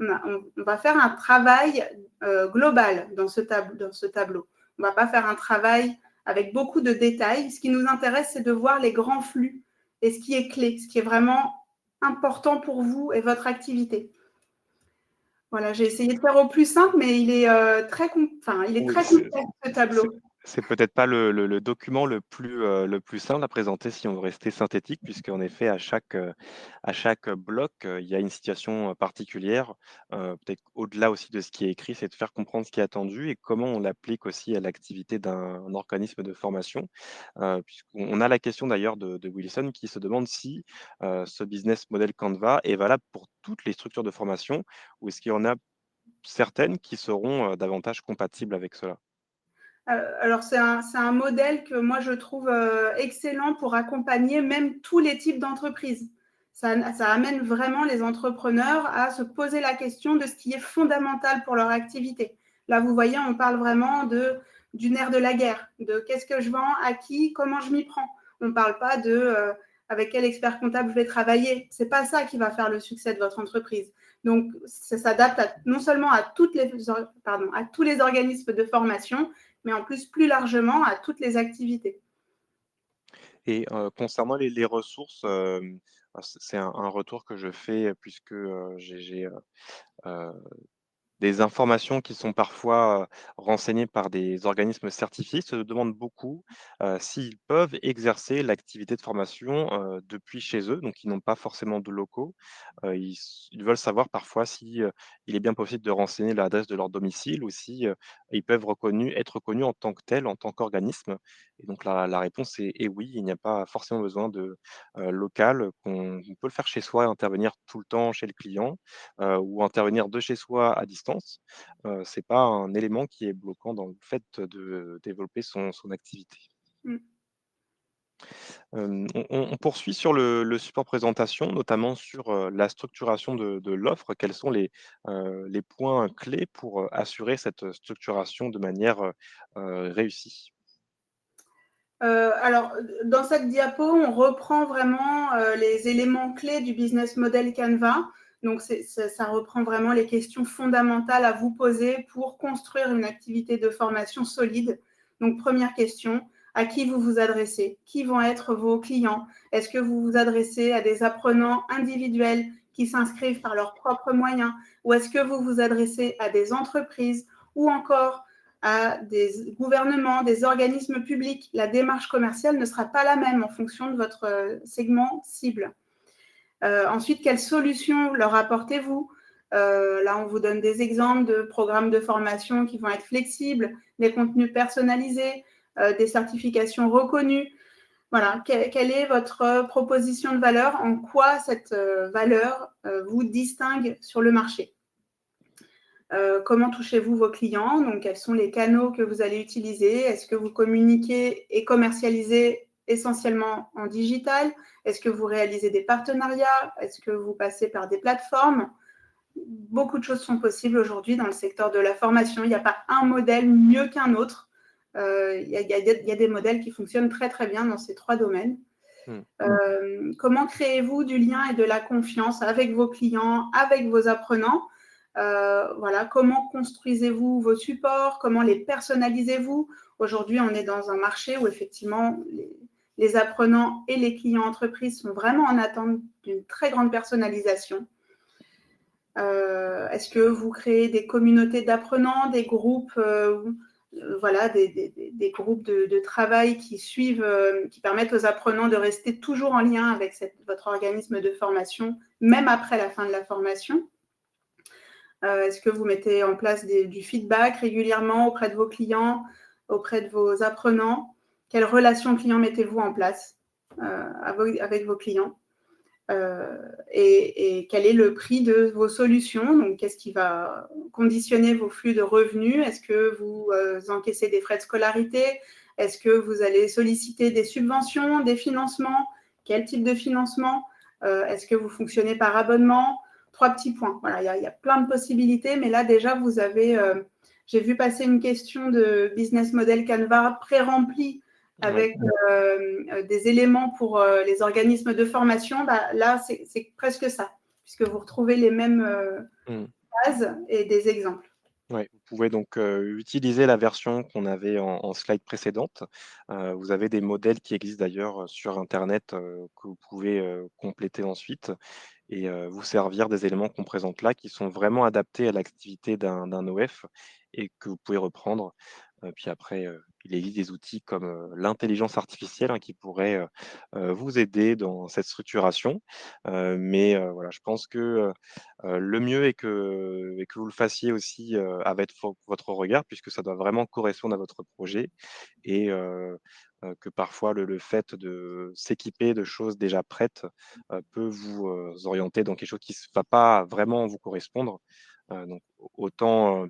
on va faire un travail global dans ce tableau. On ne va pas faire un travail avec beaucoup de détails. Ce qui nous intéresse, c'est de voir les grands flux et ce qui est clé, ce qui est vraiment important pour vous et votre activité. Voilà, j'ai essayé de faire au plus simple, mais il est très complexe, ce tableau. C'est peut-être pas le document le plus simple à présenter si on veut rester synthétique, puisqu'en effet, à chaque bloc, il y a une situation particulière. Peut-être au-delà aussi de ce qui est écrit, c'est de faire comprendre ce qui est attendu et comment on l'applique aussi à l'activité d'un organisme de formation. Puisqu'on a la question d'ailleurs de Wilson qui se demande si ce business model Canva est valable pour toutes les structures de formation ou est-ce qu'il y en a certaines qui seront davantage compatibles avec cela? Alors, c'est un modèle que moi, je trouve excellent pour accompagner même tous les types d'entreprises. Ça amène vraiment les entrepreneurs à se poser la question de ce qui est fondamental pour leur activité. Là, vous voyez, on parle vraiment du nerf de la guerre, de qu'est-ce que je vends, à qui, comment je m'y prends. On ne parle pas de avec quel expert comptable je vais travailler. Ce n'est pas ça qui va faire le succès de votre entreprise. Donc, ça s'adapte non seulement à tous les organismes de formation, mais en plus largement à toutes les activités. Et concernant les ressources, c'est un retour que je fais puisque j'ai des informations qui sont parfois renseignées par des organismes certifiés se demandent beaucoup s'ils peuvent exercer l'activité de formation depuis chez eux, donc ils n'ont pas forcément de locaux. Ils veulent savoir parfois si il est bien possible de renseigner l'adresse de leur domicile ou si ils peuvent être reconnus en tant que tels, en tant qu'organisme. Et donc la réponse est oui, il n'y a pas forcément besoin de local, on peut le faire chez soi et intervenir tout le temps chez le client ou intervenir de chez soi à distance. C'est pas un élément qui est bloquant dans le fait de développer son activité. Mm. On poursuit sur le support présentation, notamment sur, la structuration de l'offre. Quels sont les points clés pour, assurer cette structuration de manière, réussie? Alors, dans cette diapo, on reprend vraiment les éléments clés du business model Canva. Donc, ça reprend vraiment les questions fondamentales à vous poser pour construire une activité de formation solide. Donc, première question, à qui vous vous adressez? Qui vont être vos clients? Est-ce que vous vous adressez à des apprenants individuels qui s'inscrivent par leurs propres moyens? Ou est-ce que vous vous adressez à des entreprises ou encore à des gouvernements, des organismes publics? La démarche commerciale ne sera pas la même en fonction de votre segment cible. Ensuite, quelles solutions leur apportez-vous? Là, on vous donne des exemples de programmes de formation qui vont être flexibles, des contenus personnalisés, des certifications reconnues. Voilà, quelle est votre proposition de valeur? En quoi cette valeur vous distingue sur le marché? Comment touchez-vous vos clients? Donc, quels sont les canaux que vous allez utiliser? Est-ce que vous communiquez et commercialisez essentiellement en digital? Est-ce que vous réalisez des partenariats? Est-ce que vous passez par des plateformes? Beaucoup de choses sont possibles aujourd'hui dans le secteur de la formation. Il n'y a pas un modèle mieux qu'un autre. Il y a des modèles qui fonctionnent très, très bien dans ces 3 domaines. Comment créez-vous du lien et de la confiance avec vos clients, avec vos apprenants? Voilà, comment construisez-vous vos supports? Comment les personnalisez-vous? Aujourd'hui, on est dans un marché où effectivement, les apprenants et les clients entreprises sont vraiment en attente d'une très grande personnalisation. Est-ce que vous créez des communautés d'apprenants, des groupes, voilà, des groupes de travail qui suivent, qui permettent aux apprenants de rester toujours en lien avec votre organisme de formation, même après la fin de la formation? Est-ce que vous mettez en place du feedback régulièrement auprès de vos clients, auprès de vos apprenants? Quelles relations clients mettez-vous en place avec vos clients? Et quel est le prix de vos solutions? Donc, qu'est-ce qui va conditionner vos flux de revenus? Est-ce que vous encaissez des frais de scolarité? Est-ce que vous allez solliciter des subventions, des financements? Quel type de financement? Est-ce que vous fonctionnez par abonnement? 3 petits points. Voilà, il y a plein de possibilités, mais là, déjà, vous avez... j'ai vu passer une question de business model Canva pré-remplie avec des éléments pour les organismes de formation. Là, c'est presque ça, puisque vous retrouvez les mêmes bases et des exemples. Ouais, vous pouvez donc utiliser la version qu'on avait en slide précédente. Vous avez des modèles qui existent d'ailleurs sur internet, que vous pouvez, compléter ensuite et vous servir des éléments qu'on présente là, qui sont vraiment adaptés à l'activité d'un OF et que vous pouvez reprendre. Puis après, il existe des outils comme, l'intelligence artificielle, hein, qui pourraient, vous aider dans cette structuration. Mais voilà, je pense que, le mieux est que vous le fassiez aussi, avec votre regard, puisque ça doit vraiment correspondre à votre projet et que parfois le fait de s'équiper de choses déjà prêtes, peut vous, orienter dans quelque chose qui ne va pas vraiment vous correspondre. Donc autant,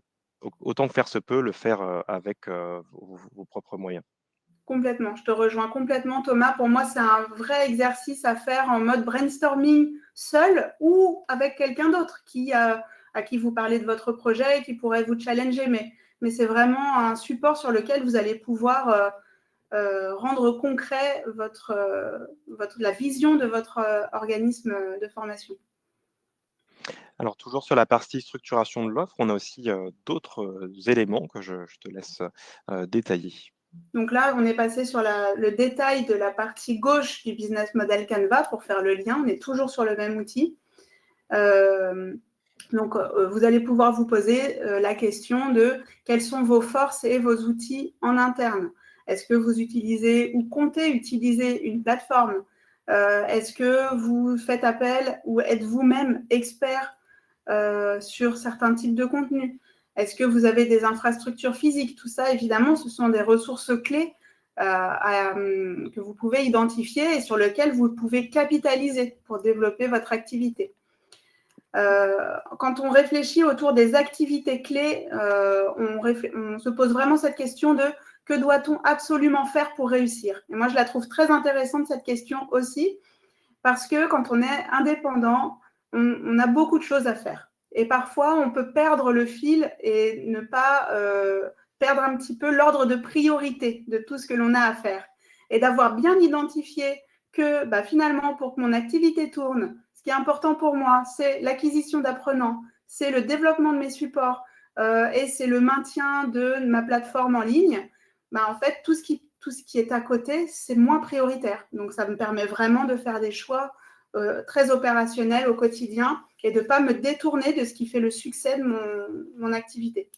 autant que faire se peut, le faire avec vos propres moyens. Complètement, je te rejoins complètement Thomas. Pour moi, c'est un vrai exercice à faire en mode brainstorming seul ou avec quelqu'un d'autre à qui vous parlez de votre projet et qui pourrait vous challenger. Mais c'est vraiment un support sur lequel vous allez pouvoir rendre concret la vision de votre organisme de formation. Alors toujours sur la partie structuration de l'offre, on a aussi d'autres éléments que je te laisse détailler. Donc là, on est passé sur le détail de la partie gauche du business model Canva pour faire le lien. On est toujours sur le même outil. Donc, vous allez pouvoir vous poser la question de quelles sont vos forces et vos outils en interne. Est-ce que vous utilisez ou comptez utiliser une plateforme? Est-ce que vous faites appel ou êtes vous-même expert sur certains types de contenus? Est-ce que vous avez des infrastructures physiques? Tout ça, évidemment, ce sont des ressources clés que vous pouvez identifier et sur lesquelles vous pouvez capitaliser pour développer votre activité. Quand on réfléchit autour des activités clés, on se pose vraiment cette question de que doit-on absolument faire pour réussir? Et moi, je la trouve très intéressante, cette question aussi, parce que quand on est indépendant, on a beaucoup de choses à faire. Et parfois, on peut perdre le fil et ne pas perdre un petit peu l'ordre de priorité de tout ce que l'on a à faire. Et d'avoir bien identifié que finalement, pour que mon activité tourne, ce qui est important pour moi, c'est l'acquisition d'apprenants, c'est le développement de mes supports et c'est le maintien de ma plateforme en ligne. En fait, tout ce qui est à côté, c'est moins prioritaire. Donc, ça me permet vraiment de faire des choix très opérationnels au quotidien et de ne pas me détourner de ce qui fait le succès de mon activité.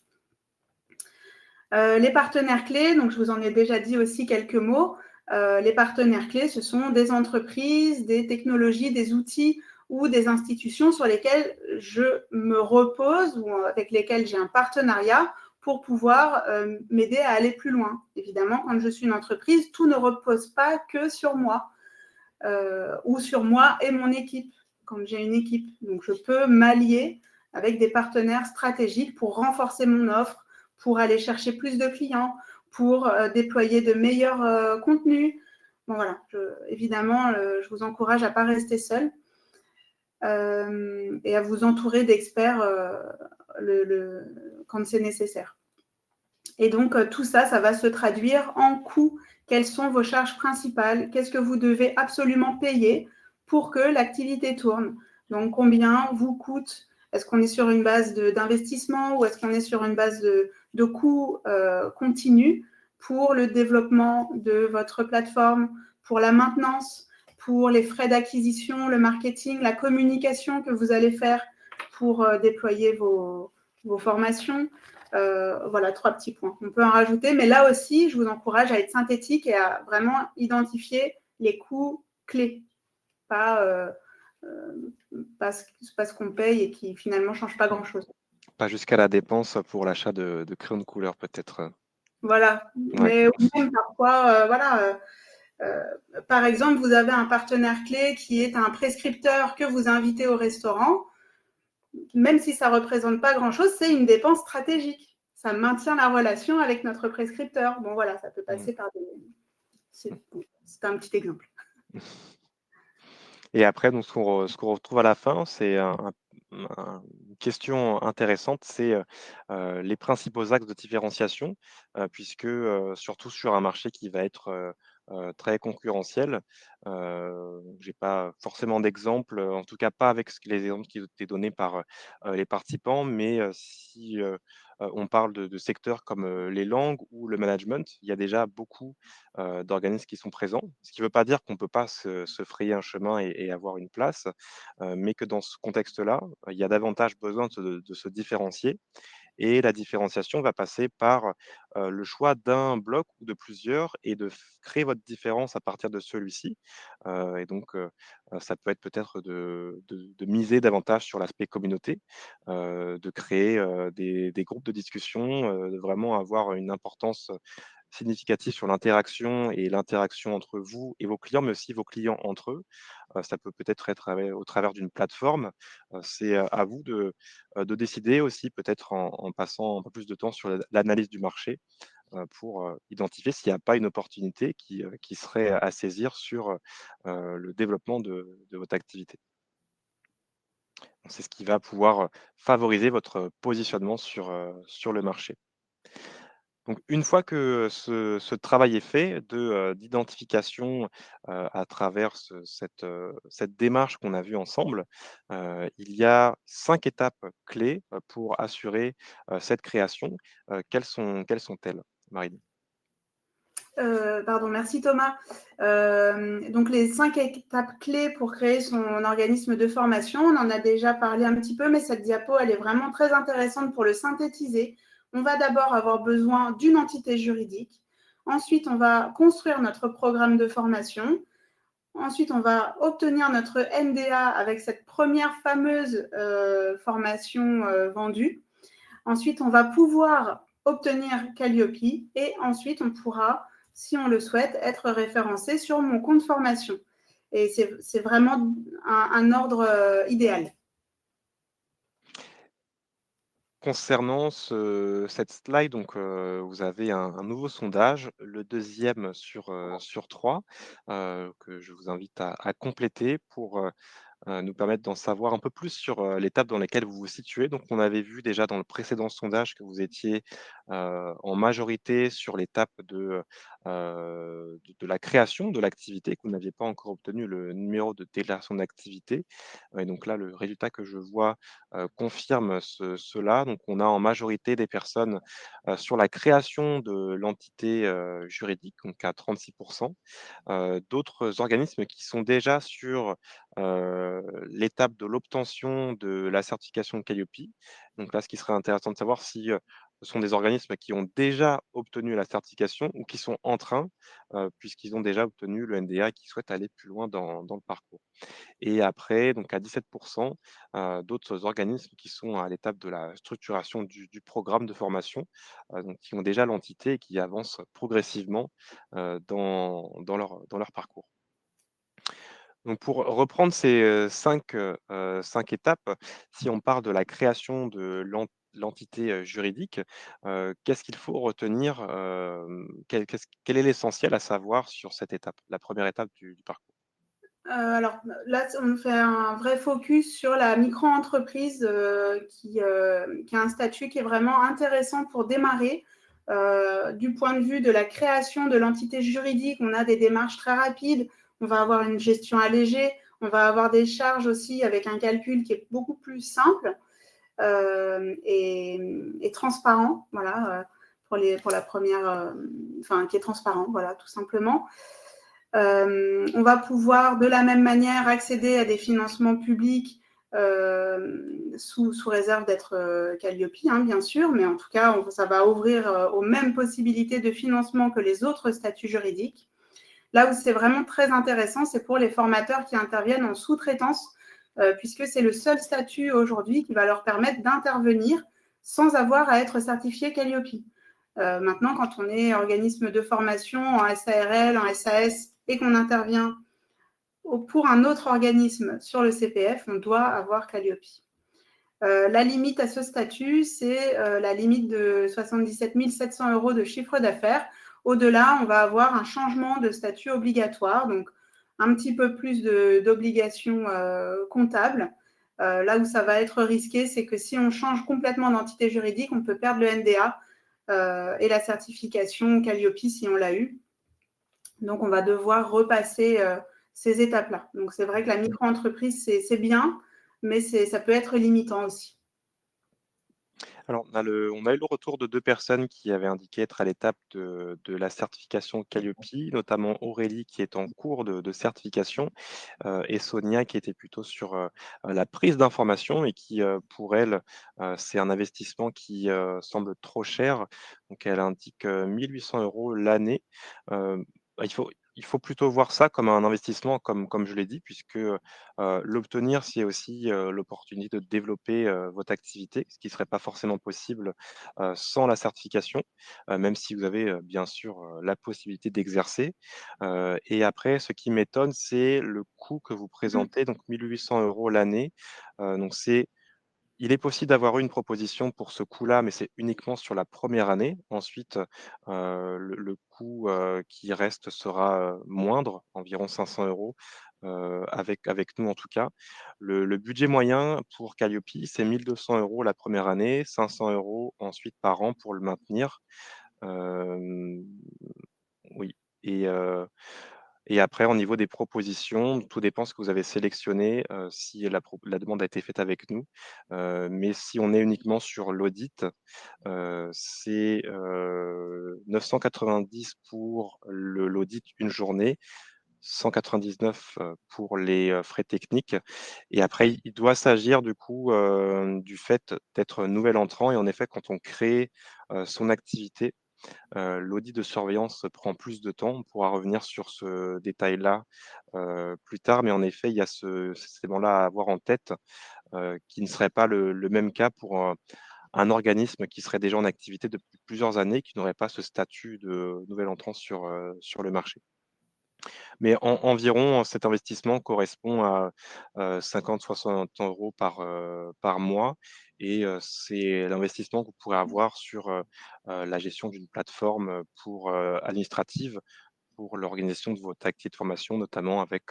Les partenaires clés, donc je vous en ai déjà dit aussi quelques mots. Les partenaires clés, ce sont des entreprises, des technologies, des outils ou des institutions sur lesquelles je me repose ou avec lesquelles j'ai un partenariat pour pouvoir m'aider à aller plus loin. Évidemment, quand je suis une entreprise, tout ne repose pas que sur moi ou sur moi et mon équipe, quand j'ai une équipe. Donc, je peux m'allier avec des partenaires stratégiques pour renforcer mon offre, pour aller chercher plus de clients, pour déployer de meilleurs contenus. Bon, voilà, évidemment, je vous encourage à ne pas rester seul et à vous entourer d'experts quand c'est nécessaire. Et donc, tout ça, ça va se traduire en coûts. Quelles sont vos charges principales? Qu'est-ce que vous devez absolument payer pour que l'activité tourne? Donc, combien vous coûte? Est-ce qu'on est sur une base d'investissement ou est-ce qu'on est sur une base de coûts continus pour le développement de votre plateforme, pour la maintenance, pour les frais d'acquisition, le marketing, la communication que vous allez faire pour déployer vos formations? Voilà, 3 petits points. On peut en rajouter, mais là aussi, je vous encourage à être synthétique et à vraiment identifier les coûts clés, pas ce qu'on paye et qui finalement ne change pas grand-chose. Pas jusqu'à la dépense pour l'achat de crayons de couleur peut-être. Voilà, Ouais. mais même parfois, par exemple, vous avez un partenaire clé qui est un prescripteur que vous invitez au restaurant. Même si ça ne représente pas grand-chose, c'est une dépense stratégique. Ça maintient la relation avec notre prescripteur. Bon, voilà, ça peut passer par des... C'est un petit exemple. Et après, donc, ce qu'on retrouve à la fin, c'est une question intéressante, c'est les principaux axes de différenciation, puisque surtout sur un marché qui va être très concurrentiel, j'ai pas forcément d'exemple, en tout cas pas avec les exemples qui ont été donnés par les participants, mais si on parle de secteurs comme les langues ou le management, il y a déjà beaucoup d'organismes qui sont présents. Ce qui ne veut pas dire qu'on ne peut pas se frayer un chemin et avoir une place, mais que dans ce contexte-là, il y a davantage besoin de se différencier et la différenciation va passer par, le choix d'un bloc ou de plusieurs et de créer votre différence à partir de celui-ci, et donc ça peut être peut-être de miser davantage sur l'aspect communauté, de créer, des groupes de discussion, de vraiment avoir une importance significatif sur l'interaction et l'interaction entre vous et vos clients, mais aussi vos clients entre eux. Ça peut peut-être être au travers d'une plateforme. C'est à vous de décider aussi, peut-être en passant un peu plus de temps sur l'analyse du marché, pour identifier s'il n'y a pas une opportunité qui serait à saisir sur le développement de votre activité. C'est ce qui va pouvoir favoriser votre positionnement sur le marché. Donc une fois que ce travail est fait d'identification, à travers cette démarche qu'on a vue ensemble, il y a 5 étapes clés, pour assurer, cette création. Quelles sont-elles, Marine? Pardon, merci Thomas. Donc les 5 étapes clés pour créer son organisme de formation, on en a déjà parlé un petit peu, mais cette diapo, elle est vraiment très intéressante pour le synthétiser. On va d'abord avoir besoin d'une entité juridique. Ensuite, on va construire notre programme de formation. Ensuite, on va obtenir notre NDA avec cette première fameuse formation vendue. Ensuite, on va pouvoir obtenir Calliope et ensuite, on pourra, si on le souhaite, être référencé sur mon compte formation. Et c'est vraiment un ordre idéal. Concernant cette slide, donc, vous avez un nouveau sondage, le deuxième sur 3, que je vous invite à compléter pour, nous permettre d'en savoir un peu plus sur, l'étape dans laquelle vous vous situez. Donc on avait vu déjà dans le précédent sondage que vous étiez, en majorité sur l'étape de la création de l'activité, que vous n'aviez pas encore obtenu le numéro de déclaration d'activité. Et donc là, le résultat que je vois, confirme cela. Donc on a en majorité des personnes, sur la création de l'entité, juridique, donc à 36, d'autres organismes qui sont déjà sur l'étape de l'obtention de la certification Calliope. Donc là, ce qui serait intéressant de savoir si, ce sont des organismes qui ont déjà obtenu la certification ou qui sont en train, puisqu'ils ont déjà obtenu le NDA et qui souhaitent aller plus loin dans le parcours. Et après, donc à 17 d'autres organismes qui sont à l'étape de la structuration du programme de formation, donc qui ont déjà l'entité et qui avancent progressivement, dans leur parcours. Donc pour reprendre ces, 5 étapes, si on part de la création de l'entité, juridique, qu'est-ce qu'il faut retenir, quel est l'essentiel à savoir sur cette étape, la première étape du parcours? Alors là, on fait un vrai focus sur la micro-entreprise qui a un statut qui est vraiment intéressant pour démarrer. Du point de vue de la création de l'entité juridique, on a des démarches très rapides, on va avoir une gestion allégée, on va avoir des charges aussi avec un calcul qui est beaucoup plus simple et transparent, voilà, pour la première, enfin, qui est transparent, voilà, tout simplement. On va pouvoir de la même manière accéder à des financements publics sous réserve d'être Calliope, hein, bien sûr, mais en tout cas, ça va ouvrir aux mêmes possibilités de financement que les autres statuts juridiques. Là où c'est vraiment très intéressant, c'est pour les formateurs qui interviennent en sous-traitance, puisque c'est le seul statut aujourd'hui qui va leur permettre d'intervenir sans avoir à être certifié Calliope. Maintenant, quand on est organisme de formation en SARL, en SAS et qu'on intervient pour un autre organisme sur le CPF, on doit avoir Calliope. La limite à ce statut, c'est la limite de 77 700 € de chiffre d'affaires. Au-delà, on va avoir un changement de statut obligatoire, donc un petit peu plus d'obligations comptables. Là où ça va être risqué, c'est que si on change complètement d'entité juridique, on peut perdre le NDA et la certification Calliope si on l'a eu. Donc, on va devoir repasser ces étapes-là. Donc, c'est vrai que la micro-entreprise, c'est bien, mais ça peut être limitant aussi. Alors, on a eu le retour de 2 personnes qui avaient indiqué être à l'étape de la certification Calliope, notamment Aurélie qui est en cours de certification, et Sonia qui était plutôt sur, la prise d'information et qui, pour elle, c'est un investissement qui, semble trop cher. Donc elle indique, 1 800 € l'année. Il faut il faut plutôt voir ça comme un investissement, comme je l'ai dit, puisque, l'obtenir, c'est aussi, l'opportunité de développer, votre activité, ce qui ne serait pas forcément possible, sans la certification, même si vous avez, bien sûr, la possibilité d'exercer. Et après, ce qui m'étonne, c'est le coût que vous Mmh. présentez, donc 1 800 € l'année. Donc il est possible d'avoir une proposition pour ce coût-là, mais c'est uniquement sur la première année. Ensuite, le coût, qui reste sera, moindre, environ 500 €, avec nous en tout cas. Le budget moyen pour Calliope, c'est 1 200 € la première année, 500 € ensuite par an pour le maintenir. Hem, oui et et après, au niveau des propositions, tout dépend ce que vous avez sélectionné, si la demande a été faite avec nous. Mais si on est uniquement sur l'audit, c'est, 990 pour l'audit une journée, 199, pour les, frais techniques et après il doit s'agir du coup, du fait d'être nouvel entrant et en effet quand on crée, son activité, l'audit de surveillance prend plus de temps. On pourra revenir sur ce détail-là, plus tard, mais en effet, il y a cet élément-là à avoir en tête, qui ne serait pas le même cas pour un organisme qui serait déjà en activité depuis plusieurs années, qui n'aurait pas ce statut de nouvel entrant sur le marché. Mais environ, cet investissement correspond à, 50-60 € par mois et c'est l'investissement que vous pourrez avoir sur, la gestion d'une plateforme, administrative pour l'organisation de votre activité de formation, notamment avec,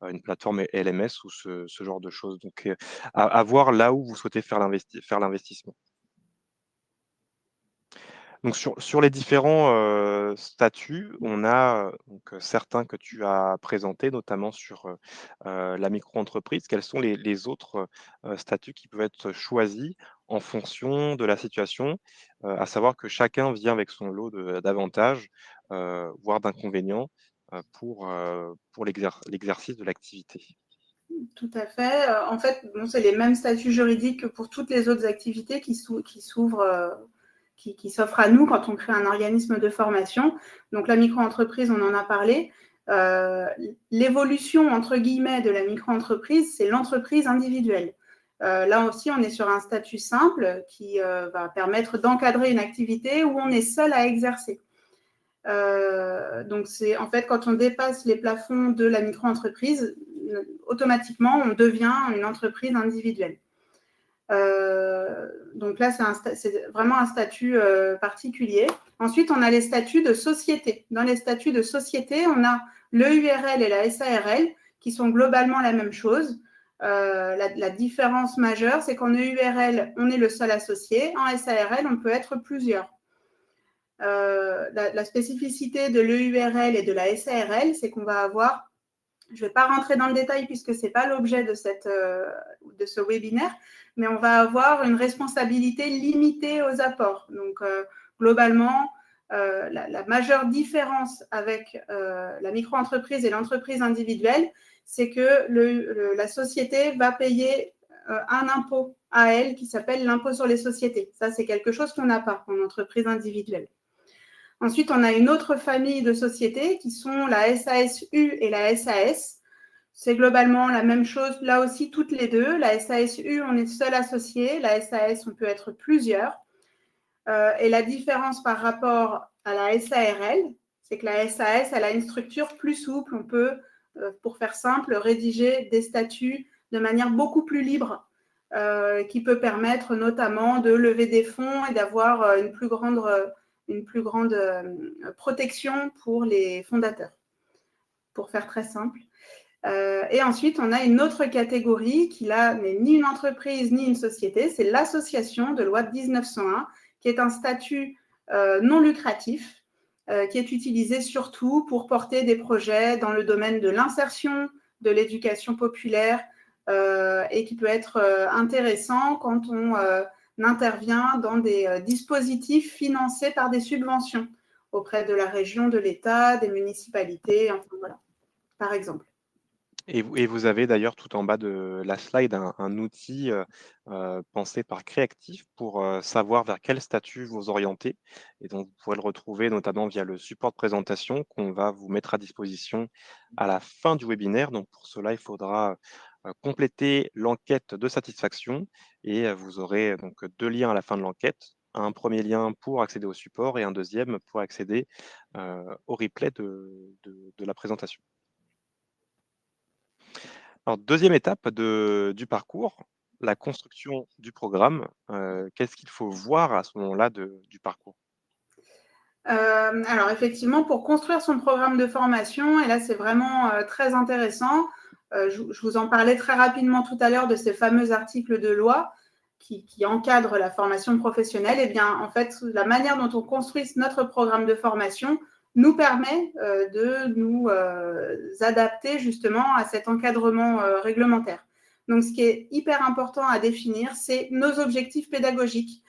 une plateforme LMS ou ce genre de choses. Donc, à voir là où vous souhaitez faire l'investissement. Donc sur les différents, statuts, on a, donc, certains que tu as présentés, notamment sur, la micro-entreprise. Quels sont les autres, statuts qui peuvent être choisis en fonction de la situation? À savoir que chacun vient avec son lot d'avantages, voire d'inconvénients, pour l'exercice de l'activité. Tout à fait. En fait, bon, c'est les mêmes statuts juridiques que pour toutes les autres activités qui s'offrent à nous quand on crée un organisme de formation. Donc la micro-entreprise, on en a parlé. L'évolution, entre guillemets, de la micro-entreprise, c'est l'entreprise individuelle. Là aussi, on est sur un statut simple qui va permettre d'encadrer une activité où on est seul à exercer. Donc, c'est en fait quand on dépasse les plafonds de la micro-entreprise, automatiquement, on devient une entreprise individuelle. Donc là, c'est vraiment un statut particulier. Ensuite, on a les statuts de société. Dans les statuts de société, on a l'EURL et la SARL qui sont globalement la même chose. La différence majeure, c'est qu'en EURL, on est le seul associé. En SARL, on peut être plusieurs. La spécificité de l'EURL et de la SARL, c'est qu'on va avoir, je ne vais pas rentrer dans le détail puisque ce n'est pas l'objet de ce webinaire, mais on va avoir une responsabilité limitée aux apports. Donc, globalement, la majeure différence avec la micro-entreprise et l'entreprise individuelle, c'est que la société va payer un impôt à elle qui s'appelle l'impôt sur les sociétés. Ça, c'est quelque chose qu'on n'a pas en entreprise individuelle. Ensuite, on a une autre famille de sociétés qui sont la SASU et la SAS. C'est globalement la même chose, là aussi, toutes les deux. La SASU, on est seul associé. La SAS, on peut être plusieurs. Et la différence par rapport à la SARL, c'est que la SAS, elle a une structure plus souple. On peut, pour faire simple, rédiger des statuts de manière beaucoup plus libre, qui peut permettre notamment de lever des fonds et d'avoir une plus grande protection pour les fondateurs, pour faire très simple. Et ensuite, on a une autre catégorie qui, là, n'est ni une entreprise ni une société, c'est l'association de loi de 1901, qui est un statut non lucratif, qui est utilisé surtout pour porter des projets dans le domaine de l'insertion, de l'éducation populaire, et qui peut être intéressant quand on intervient dans des dispositifs financés par des subventions auprès de la région, de l'État, des municipalités, enfin voilà, par exemple. Et vous avez d'ailleurs tout en bas de la slide un outil, pensé par Créactif pour, savoir vers quel statut vous orienter et donc vous pourrez le retrouver notamment via le support de présentation qu'on va vous mettre à disposition à la fin du webinaire. Donc pour cela, il faudra, compléter l'enquête de satisfaction et vous aurez donc 2 liens à la fin de l'enquête. Un premier lien pour accéder au support et un deuxième pour accéder, au replay de la présentation. Alors, deuxième étape du parcours, la construction du programme. Qu'est-ce qu'il faut voir à ce moment-là du parcours? Alors effectivement, pour construire son programme de formation, et là c'est vraiment très intéressant, je vous en parlais très rapidement tout à l'heure de ces fameux articles de loi qui encadrent la formation professionnelle. Et bien, en fait, la manière dont on construit notre programme de formation nous permet de nous adapter justement à cet encadrement réglementaire. Donc, ce qui est hyper important à définir, c'est nos objectifs pédagogiques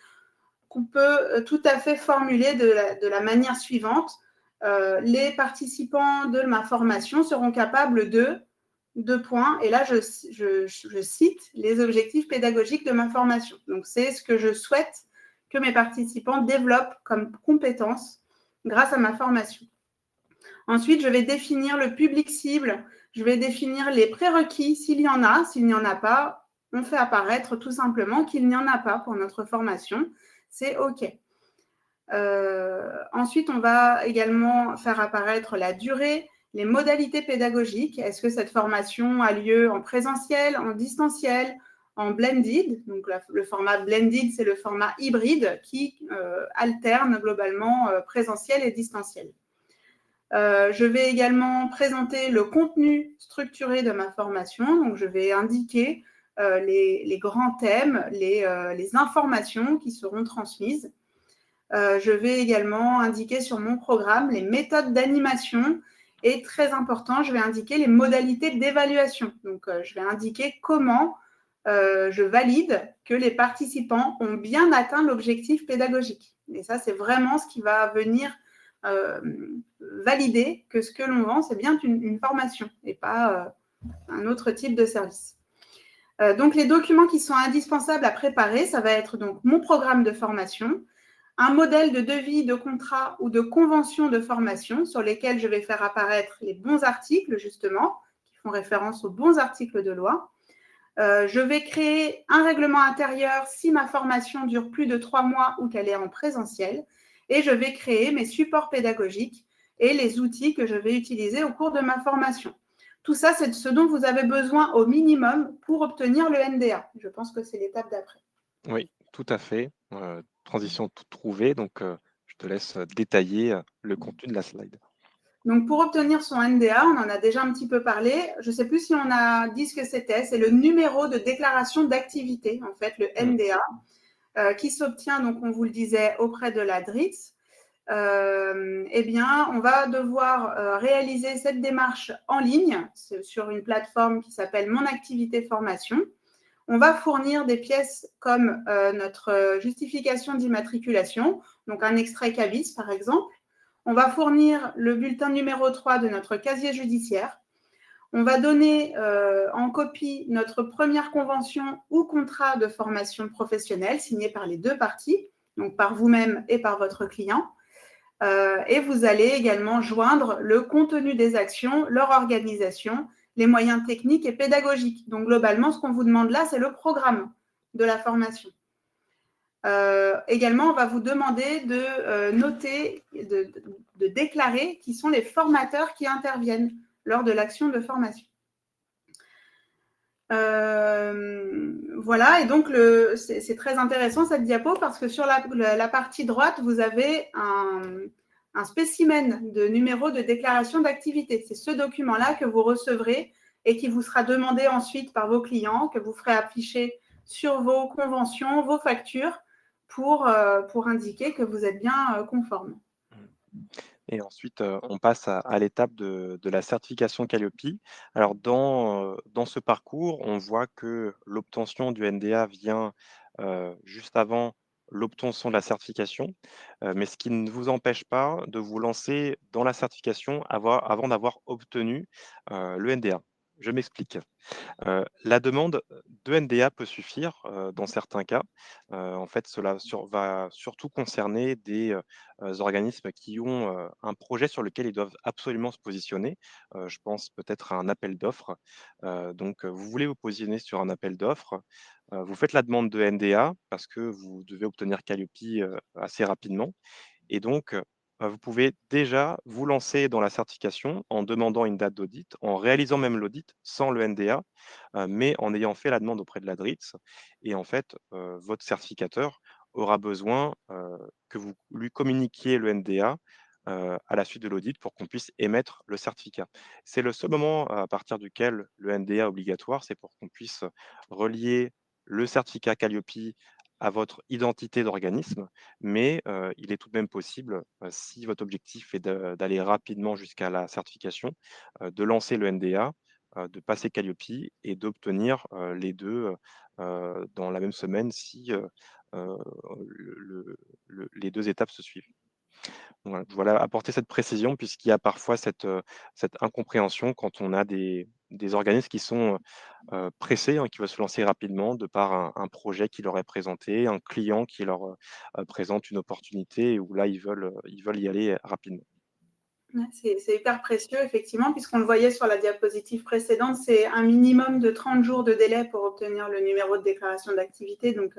qu'on peut tout à fait formuler de la manière suivante. Les participants de ma formation seront capables de, deux points, et là je cite les objectifs pédagogiques de ma formation. Donc c'est ce que je souhaite que mes participants développent comme compétences grâce à ma formation. Ensuite, je vais définir le public cible, je vais définir les prérequis s'il y en a. S'il n'y en a pas, on fait apparaître tout simplement qu'il n'y en a pas pour notre formation. C'est OK. Ensuite, on va également faire apparaître la durée, les modalités pédagogiques. Est-ce que cette formation a lieu en présentiel, en distanciel, en blended? Donc, le format blended, c'est le format hybride qui alterne globalement présentiel et distanciel. Je vais également présenter le contenu structuré de ma formation. Donc, je vais indiquer les grands thèmes, les informations qui seront transmises. Je vais également indiquer sur mon programme les méthodes d'animation et, très important, je vais indiquer les modalités d'évaluation. Donc, je vais indiquer comment je valide que les participants ont bien atteint l'objectif pédagogique. Et ça, c'est vraiment ce qui va venir valider que ce que l'on vend, c'est bien une formation et pas un autre type de service. Donc, les documents qui sont indispensables à préparer, ça va être donc mon programme de formation, un modèle de devis, de contrat ou de convention de formation sur lesquels je vais faire apparaître les bons articles, justement, qui font référence aux bons articles de loi. Je vais créer un règlement intérieur si ma formation dure plus de 3 mois ou qu'elle est en présentiel. Et je vais créer mes supports pédagogiques et les outils que je vais utiliser au cours de ma formation. Tout ça, c'est ce dont vous avez besoin au minimum pour obtenir le NDA. Je pense que c'est l'étape d'après. Oui, tout à fait. Transition toute trouvée, donc je te laisse détailler le contenu de la slide. Donc, pour obtenir son NDA, on en a déjà un petit peu parlé. Je ne sais plus si on a dit ce que c'était. C'est le numéro de déclaration d'activité, en fait, le NDA, qui s'obtient, donc on vous le disait, auprès de la DRITS. Eh bien, on va devoir réaliser cette démarche en ligne sur une plateforme qui s'appelle Mon Activité Formation. On va fournir des pièces comme notre justification d'immatriculation, donc un extrait CABIS par exemple. On va fournir le bulletin numéro 3 de notre casier judiciaire. On va donner en copie notre première convention ou contrat de formation professionnelle signé par les deux parties, donc par vous-même et par votre client. Et vous allez également joindre le contenu des actions, leur organisation, les moyens techniques et pédagogiques. Donc, globalement, ce qu'on vous demande là, c'est le programme de la formation. Également, on va vous demander de noter, de déclarer qui sont les formateurs qui interviennent lors de l'action de formation. Voilà, et donc c'est très intéressant cette diapo parce que sur la partie droite, vous avez un spécimen de numéro de déclaration d'activité. C'est ce document-là que vous recevrez et qui vous sera demandé ensuite par vos clients, que vous ferez afficher sur vos conventions, vos factures, pour indiquer que vous êtes bien conforme. Et ensuite, on passe à l'étape de la certification Qualiopi. Alors dans ce parcours, on voit que l'obtention du NDA vient, juste avant l'obtention de la certification, mais ce qui ne vous empêche pas de vous lancer dans la certification avant d'avoir obtenu, le NDA. Je m'explique. La demande de NDA peut suffire, dans certains cas. En fait, cela va surtout concerner des, organismes qui ont, un projet sur lequel ils doivent absolument se positionner. Je pense peut-être à un appel d'offres. Donc, vous voulez vous positionner sur un appel d'offres, vous faites la demande de NDA parce que vous devez obtenir Calliope, assez rapidement. Et donc, vous pouvez déjà vous lancer dans la certification en demandant une date d'audit, en réalisant même l'audit sans le NDA, mais en ayant fait la demande auprès de la DRITS. Et en fait, votre certificateur aura besoin, que vous lui communiquiez le NDA, à la suite de l'audit pour qu'on puisse émettre le certificat. C'est le seul moment à partir duquel le NDA est obligatoire, c'est pour qu'on puisse relier le certificat Calliope à votre identité d'organisme, mais il est tout de même possible, si votre objectif est d'aller rapidement jusqu'à la certification, de lancer le NDA, de passer Calliope et d'obtenir, les 2 dans la même semaine si, les 2 étapes se suivent. Voilà, je voulais apporter cette précision puisqu'il y a parfois cette incompréhension quand on a des organismes qui sont, pressés, hein, qui veulent se lancer rapidement de par un projet qui leur est présenté, un client qui leur, présente une opportunité où là ils veulent y aller rapidement. Ouais, c'est hyper précieux, effectivement, puisqu'on le voyait sur la diapositive précédente, c'est un minimum de 30 jours de délai pour obtenir le numéro de déclaration d'activité. Donc,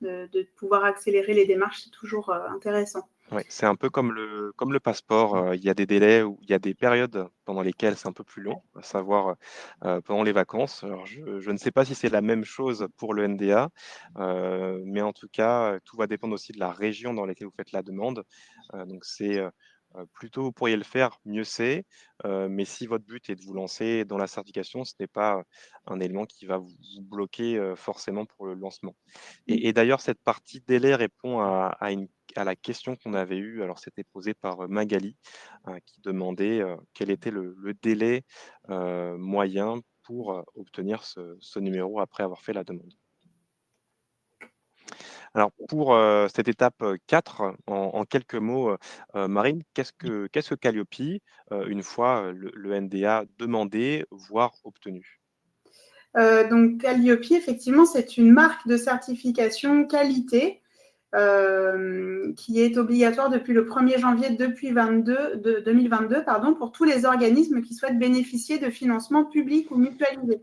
de pouvoir accélérer les démarches, c'est toujours intéressant. Ouais, c'est un peu comme le passeport, il y a des délais où il y a des périodes pendant lesquelles c'est un peu plus long, à savoir, pendant les vacances. Alors je ne sais pas si c'est la même chose pour le NDA, mais en tout cas, tout va dépendre aussi de la région dans laquelle vous faites la demande. Donc c'est, plus tôt vous pourriez le faire, mieux c'est, mais si votre but est de vous lancer dans la certification, ce n'est pas un élément qui va vous bloquer, forcément pour le lancement. Et d'ailleurs cette partie délai répond à la question qu'on avait eue, alors c'était posé par, Magali, qui demandait, quel était le délai, moyen pour, obtenir ce numéro après avoir fait la demande. Alors pour, cette étape, 4, en quelques mots, Marine, qu'est-ce que Calliope, une fois, le NDA demandé, voire obtenu? Donc, Calliope, effectivement, c'est une marque de certification qualité qui est obligatoire depuis le 1er janvier 2022 pour tous les organismes qui souhaitent bénéficier de financements publics ou mutualisés.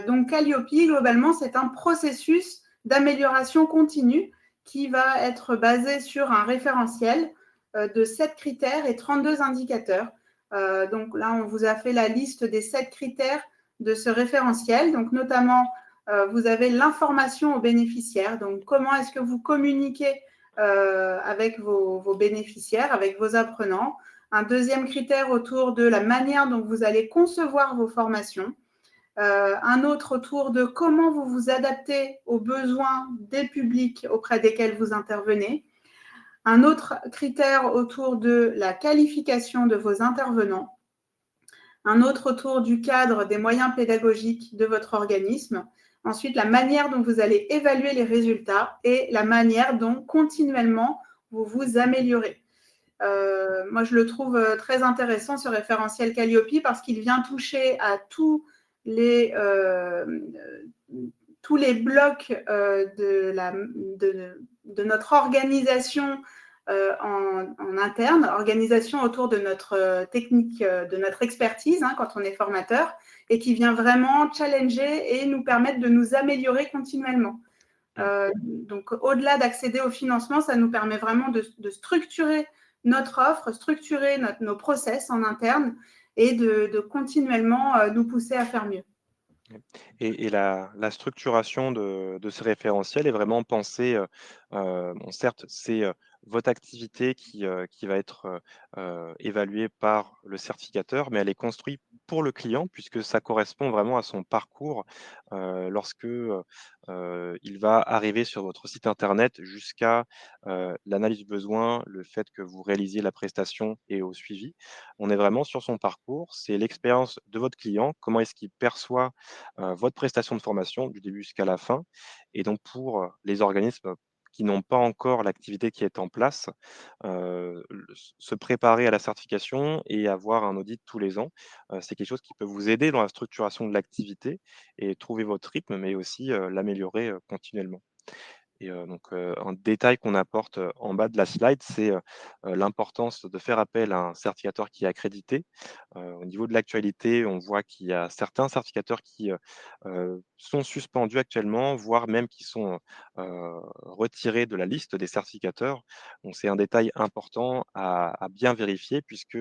Donc, Calliope, globalement, c'est un processus d'amélioration continue qui va être basé sur un référentiel de 7 critères et 32 indicateurs. Donc là, on vous a fait la liste des 7 critères de ce référentiel. Donc, notamment, vous avez l'information aux bénéficiaires. Donc, comment est-ce que vous communiquez avec vos bénéficiaires, avec vos apprenants. Un deuxième critère autour de la manière dont vous allez concevoir vos formations. Un autre autour de comment vous vous adaptez aux besoins des publics auprès desquels vous intervenez. Un autre critère autour de la qualification de vos intervenants. Un autre autour du cadre des moyens pédagogiques de votre organisme. Ensuite, la manière dont vous allez évaluer les résultats et la manière dont continuellement vous vous améliorez. Moi, je le trouve très intéressant, ce référentiel Calliope, parce qu'il vient toucher à tous les blocs de notre organisation en interne, organisation autour de notre technique, de notre expertise quand on est formateur, et qui vient vraiment challenger et nous permettre de nous améliorer continuellement. Donc, au-delà d'accéder au financement, ça nous permet vraiment de structurer notre offre, structurer nos process en interne et de continuellement nous pousser à faire mieux. Et la structuration de ce référentiel est vraiment pensée, bon certes, c'est, votre activité qui va être, évaluée par le certificateur, mais elle est construite pour le client puisque ça correspond vraiment à son parcours, lorsque, il va arriver sur votre site internet jusqu'à, l'analyse du besoin, le fait que vous réalisiez la prestation et au suivi. On est vraiment sur son parcours, c'est l'expérience de votre client, comment est-ce qu'il perçoit votre prestation de formation du début jusqu'à la fin. Et donc pour, les organismes qui n'ont pas encore l'activité qui est en place, se préparer à la certification et avoir un audit tous les ans. C'est quelque chose qui peut vous aider dans la structuration de l'activité et trouver votre rythme, mais aussi, l'améliorer, continuellement. Et un détail qu'on apporte, en bas de la slide, c'est, l'importance de faire appel à un certificateur qui est accrédité. Au niveau de l'actualité, on voit qu'il y a certains certificateurs qui, sont suspendus actuellement, voire même qui sont, retirés de la liste des certificateurs. Donc c'est un détail important à bien vérifier puisque,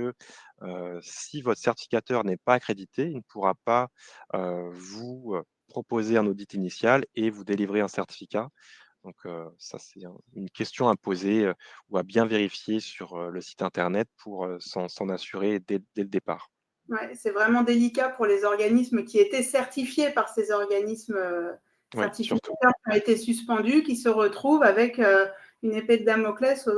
si votre certificateur n'est pas accrédité, il ne pourra pas, vous, proposer un audit initial et vous délivrer un certificat. Donc, ça, c'est une question à poser, ou à bien vérifier sur, le site internet pour, s'en assurer dès le départ. Ouais, c'est vraiment délicat pour les organismes qui étaient certifiés par ces organismes Oui, surtout. certificateurs qui ont été suspendus, qui se retrouvent avec une épée de Damoclès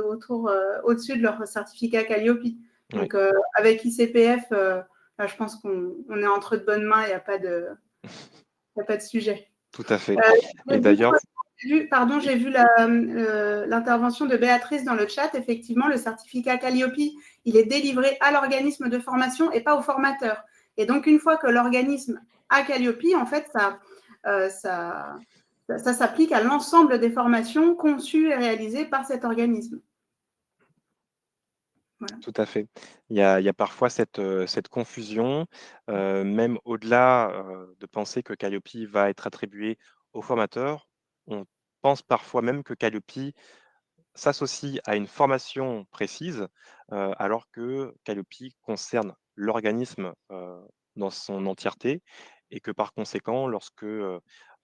au-dessus de leur certificat Calliope. Oui, Donc, avec ICPF, là, je pense qu'on est entre de bonnes mains, il n'y a pas de, il y a pas de sujet. tout à fait. Et J'ai vu, d'ailleurs pardon, oui, j'ai vu l'intervention de Béatrice dans le chat. Effectivement, le certificat Calliope, il est délivré à l'organisme de formation et pas au formateur. Et donc, une fois que l'organisme a Calliope, en fait, ça s'applique à l'ensemble des formations conçues et réalisées par cet organisme. Voilà. tout à fait. Il y a parfois cette confusion, même au-delà, de penser que Calliope va être attribué aux formateurs, on pense parfois même que Calliope s'associe à une formation précise, alors que Calliope concerne l'organisme, dans son entièreté et que par conséquent, lorsque,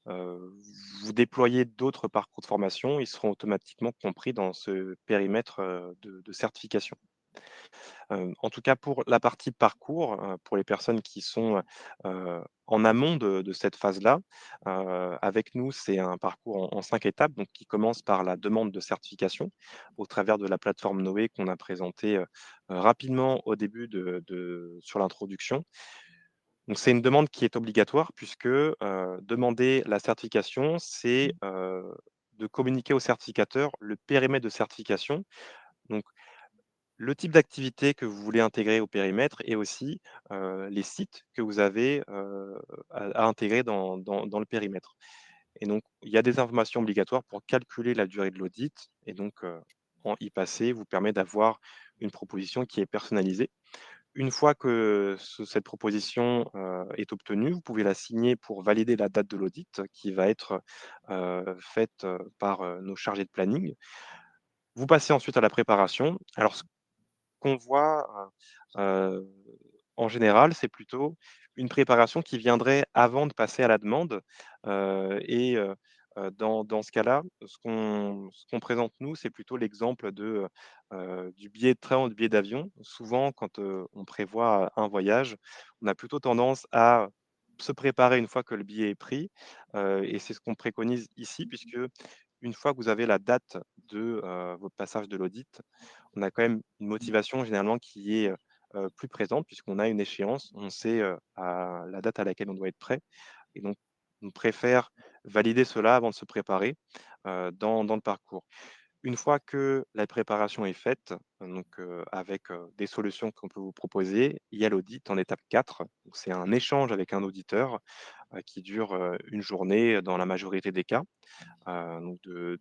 vous déployez d'autres parcours de formation, ils seront automatiquement compris dans ce périmètre, de certification. En tout cas pour la partie parcours, pour les personnes qui sont, en amont de cette phase-là, avec nous, c'est un parcours en 5 étapes, donc qui commence par la demande de certification au travers de la plateforme Noé qu'on a présentée, rapidement au début sur l'introduction. Donc c'est une demande qui est obligatoire puisque, demander la certification, c'est, de communiquer au certificateur le périmètre de certification. Donc le type d'activité que vous voulez intégrer au périmètre et aussi, les sites que vous avez, à intégrer dans le périmètre. Et donc, il y a des informations obligatoires pour calculer la durée de l'audit et donc, en y passer vous permet d'avoir une proposition qui est personnalisée. Une fois que cette proposition, est obtenue, vous pouvez la signer pour valider la date de l'audit qui va être, faite, par, nos chargés de planning. Vous passez ensuite à la préparation. Alors qu'on voit, heu en général, c'est plutôt une préparation qui viendrait avant de passer à la demande, dans ce cas-là, ce qu'on présente nous, c'est plutôt l'exemple du billet de train ou du billet d'avion. Souvent, quand, on prévoit un voyage, on a plutôt tendance à se préparer une fois que le billet est pris, et c'est ce qu'on préconise ici puisque une fois que vous avez la date de, votre passage de l'audit, on a quand même une motivation généralement qui est, plus présente puisqu'on a une échéance, on sait, à la date à laquelle on doit être prêt et donc on préfère valider cela avant de se préparer, dans le parcours. Une fois que la préparation est faite, avec, des solutions qu'on peut vous proposer, il y a l'audit en étape 4. Donc c'est un échange avec un auditeur, qui dure, 1 journée dans la majorité des cas, donc de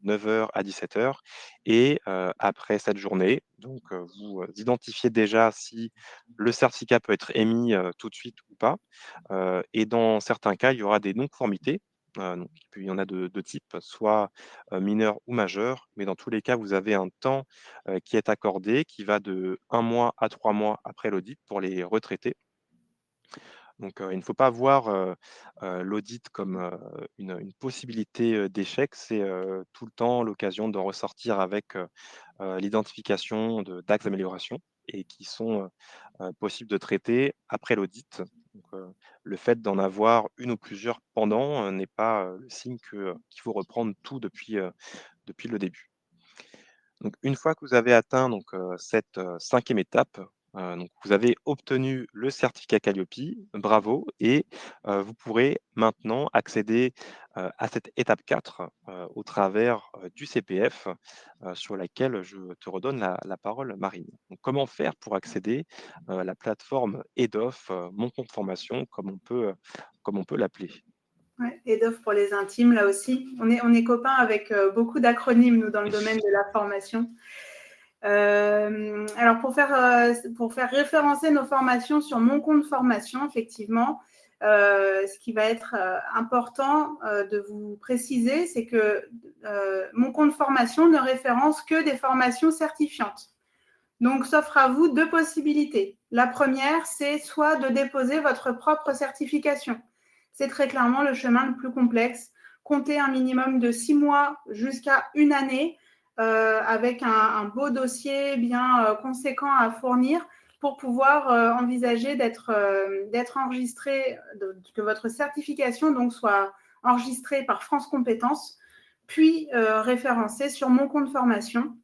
9 heures à 17 heures et après cette journée, donc vous, identifiez déjà si le certificat peut être émis, tout de suite ou pas, et dans certains cas, il y aura des non-conformités, donc il y en a de types, soit, mineurs ou majeurs, mais dans tous les cas, vous avez un temps, qui est accordé, qui va de 1 mois à 3 mois après l'audit pour les retraités. Donc, il ne faut pas voir, l'audit comme, une possibilité, d'échec. C'est, tout le temps l'occasion de ressortir avec, l'identification d'axes d'amélioration et qui sont, possibles de traiter après l'audit. Donc, le fait d'en avoir une ou plusieurs pendant, n'est pas, le signe qu'il faut reprendre tout depuis le début. Donc une fois que vous avez atteint donc, cette, 5e étape, Donc vous avez obtenu le certificat Qualiopi, bravo et vous pourrez maintenant accéder, à cette étape 4 au travers, du CPF, sur laquelle je te redonne la parole, Marine. Donc comment faire pour accéder, à la plateforme EDOF, Mon compte formation comme on peut l'appeler? Ouais, EDOF pour les intimes, là aussi. On est copains avec beaucoup d'acronymes, nous, dans le domaine de la formation. Alors, pour faire référencer nos formations sur mon compte formation, effectivement, ce qui va être important de vous préciser, c'est que mon compte formation ne référence que des formations certifiantes. Donc, s'offre à vous deux possibilités. La première, c'est soit de déposer votre propre certification. C'est très clairement le chemin le plus complexe. Comptez un minimum de 6 mois jusqu'à une année avec un beau dossier bien conséquent à fournir pour pouvoir envisager d'être enregistré, que votre certification donc soit enregistrée par France Compétences, puis référencée sur mon compte formation.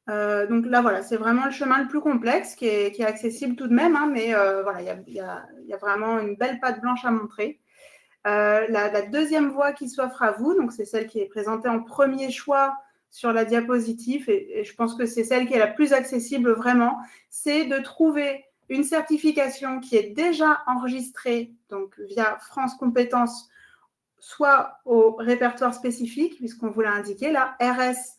Donc là, voilà, c'est vraiment le chemin le plus complexe qui est accessible tout de même, hein, mais voilà, il y a vraiment une belle patte blanche à montrer. La deuxième voie qui s'offre à vous, donc c'est celle qui est présentée en premier choix sur la diapositive, et je pense que c'est celle qui est la plus accessible vraiment, c'est de trouver une certification qui est déjà enregistrée donc via France Compétences, soit au répertoire spécifique, puisqu'on vous l'a indiqué là, RS,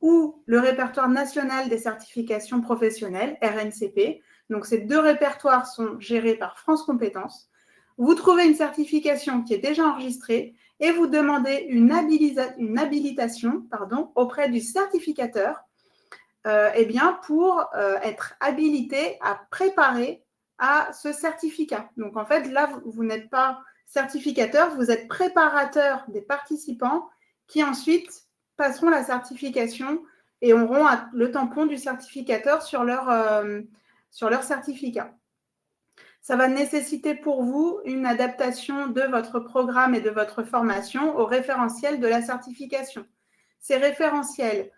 ou le répertoire national des certifications professionnelles, RNCP. Donc, ces deux répertoires sont gérés par France Compétences. Vous trouvez une certification qui est déjà enregistrée et vous demandez une habilitation auprès du certificateur pour être habilité à préparer à ce certificat. Donc, en fait, là, vous n'êtes pas certificateur, vous êtes préparateur des participants qui ensuite passeront la certification et auront le tampon du certificateur sur leur certificat. Ça va nécessiter pour vous une adaptation de votre programme et de votre formation au référentiel de la certification. Ces référentiels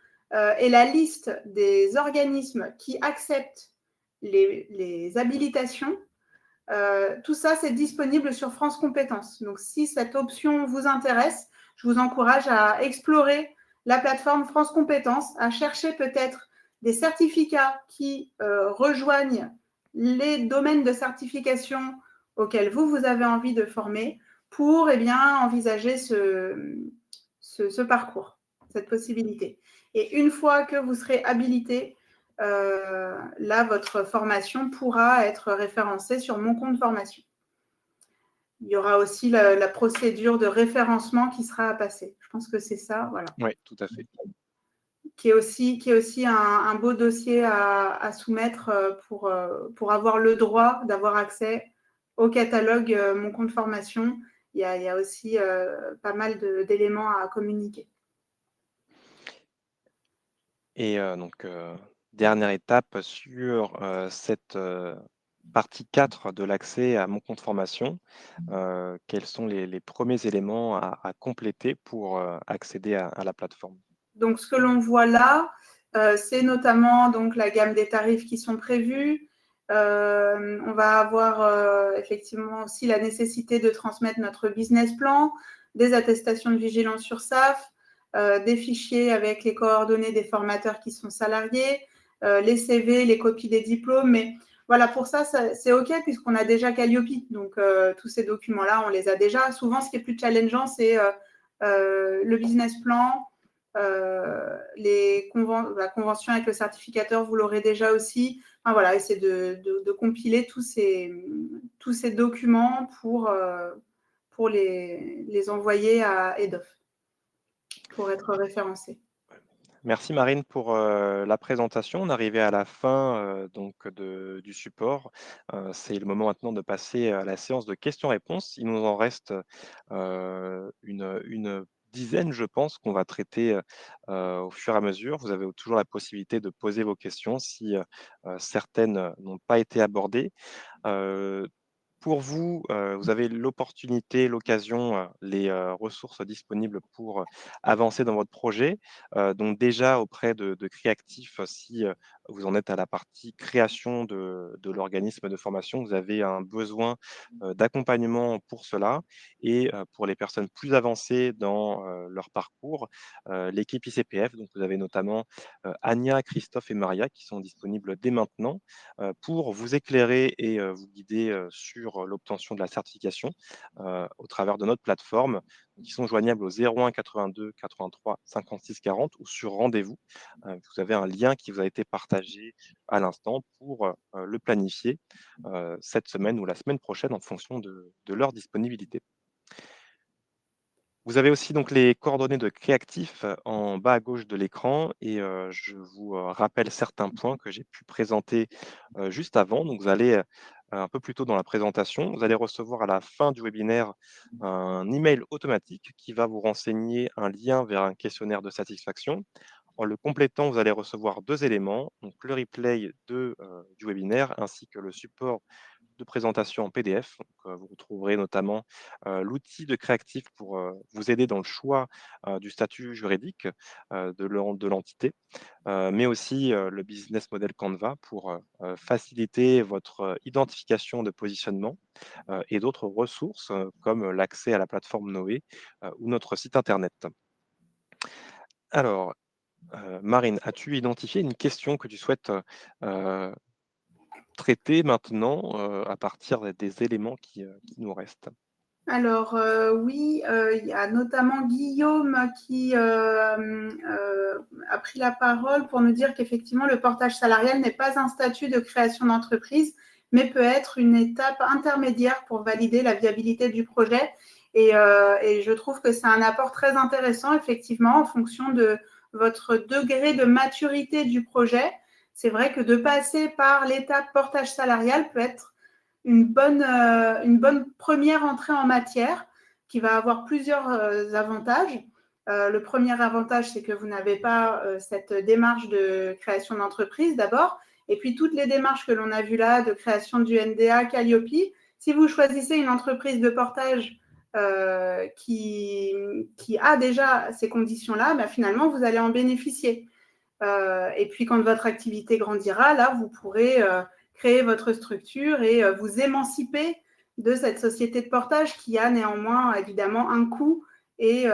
et la liste des organismes qui acceptent les habilitations, tout ça, c'est disponible sur France Compétences. Donc, si cette option vous intéresse, je vous encourage à explorer la plateforme France Compétences, à chercher peut-être des certificats qui rejoignent les domaines de certification auxquels vous avez envie de former pour envisager ce parcours, cette possibilité. Et une fois que vous serez habilité, là, votre formation pourra être référencée sur mon compte formation. Il y aura aussi la procédure de référencement qui sera à passer. Je pense que c'est ça, voilà. Oui, tout à fait. Qui est aussi un beau dossier à soumettre pour avoir le droit d'avoir accès au catalogue Mon compte formation. Il y a aussi pas mal d'éléments à communiquer. Et donc dernière étape sur, cette, partie 4 de l'accès à mon compte formation, quels sont les premiers éléments à compléter pour, accéder à la plateforme? Donc, ce que l'on voit là, c'est notamment donc, la gamme des tarifs qui sont prévus. On va avoir effectivement aussi la nécessité de transmettre notre business plan, des attestations de vigilance sur SAF, des fichiers avec les coordonnées des formateurs qui sont salariés, les CV, les copies des diplômes. Mais voilà, pour ça, c'est OK puisqu'on a déjà Calliope. Donc, tous ces documents-là, on les a déjà. Souvent, ce qui est plus challengeant, c'est le business plan, la convention avec le certificateur, vous l'aurez déjà aussi. Enfin, voilà, essayer de compiler tous ces documents pour les envoyer à EDOF pour être référencés. Merci Marine pour, la présentation. On est arrivé à la fin, donc du support. C'est le moment maintenant de passer à la séance de questions-réponses. Il nous en reste, une dizaine, je pense, qu'on va traiter, au fur et à mesure. Vous avez toujours la possibilité de poser vos questions si, certaines n'ont pas été abordées. Heu, pour vous, vous avez l'opportunité, l'occasion, les, ressources disponibles pour, avancer dans votre projet. Donc déjà auprès de Créactif, si, vous en êtes à la partie création de l'organisme de formation, vous avez un besoin d'accompagnement pour cela. Et pour les personnes plus avancées dans leur parcours, l'équipe ICPF, donc vous avez notamment Ania, Christophe et Maria qui sont disponibles dès maintenant pour vous éclairer et vous guider sur l'obtention de la certification au travers de notre plateforme, qui sont joignables au 01 82 83 56 40 ou sur rendez-vous. Vous avez un lien qui vous a été partagé à l'instant pour le planifier cette semaine ou la semaine prochaine en fonction de leur disponibilité. Vous avez aussi donc les coordonnées de Créactif en bas à gauche de l'écran et je vous rappelle certains points que j'ai pu présenter juste avant. Donc vous allez un peu plus tôt dans la présentation, vous allez recevoir à la fin du webinaire un email automatique qui va vous renseigner un lien vers un questionnaire de satisfaction. En le complétant, vous allez recevoir 2 éléments, donc le replay du webinaire ainsi que le support de présentation en PDF. Donc, vous retrouverez notamment l'outil de Créactif pour vous aider dans le choix du statut juridique de l'entité, mais aussi le business model Canva pour faciliter votre identification de positionnement et d'autres ressources comme l'accès à la plateforme Noé ou notre site internet. Alors, Marine, as-tu identifié une question que tu souhaites traiter maintenant à partir des éléments qui nous restent? Alors oui, il y a notamment Guillaume qui a pris la parole pour nous dire qu'effectivement le portage salarial n'est pas un statut de création d'entreprise, mais peut être une étape intermédiaire pour valider la viabilité du projet. Et je trouve que c'est un apport très intéressant, effectivement, en fonction de votre degré de maturité du projet. C'est vrai que de passer par l'étape portage salarial peut être une bonne première entrée en matière qui va avoir plusieurs avantages. Le premier avantage, c'est que vous n'avez pas cette démarche de création d'entreprise d'abord, et puis toutes les démarches que l'on a vues là, de création du NDA, Calliope, si vous choisissez une entreprise de portage qui a déjà ces conditions-là, ben finalement, vous allez en bénéficier. Et puis, quand votre activité grandira, là, vous pourrez créer votre structure et vous émanciper de cette société de portage qui a néanmoins, évidemment, un coût et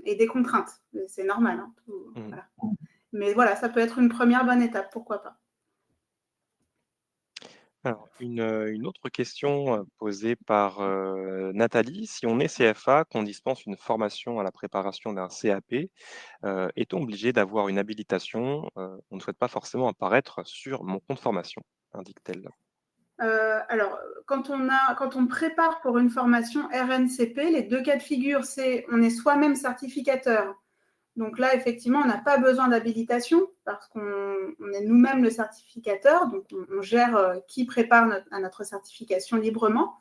des contraintes. C'est normal. Hein, voilà. Mais voilà, ça peut être une première bonne étape, pourquoi pas. Alors, une autre question posée par Nathalie. Si on est CFA, qu'on dispense une formation à la préparation d'un CAP, est-on obligé d'avoir une habilitation? On ne souhaite pas forcément apparaître sur mon compte formation, indique-t-elle. Alors, quand on prépare pour une formation RNCP, les deux cas de figure, c'est on est soi-même certificateur. Donc là, effectivement, on n'a pas besoin d'habilitation parce qu'on est nous-mêmes le certificateur. Donc, on gère qui prépare à notre certification librement.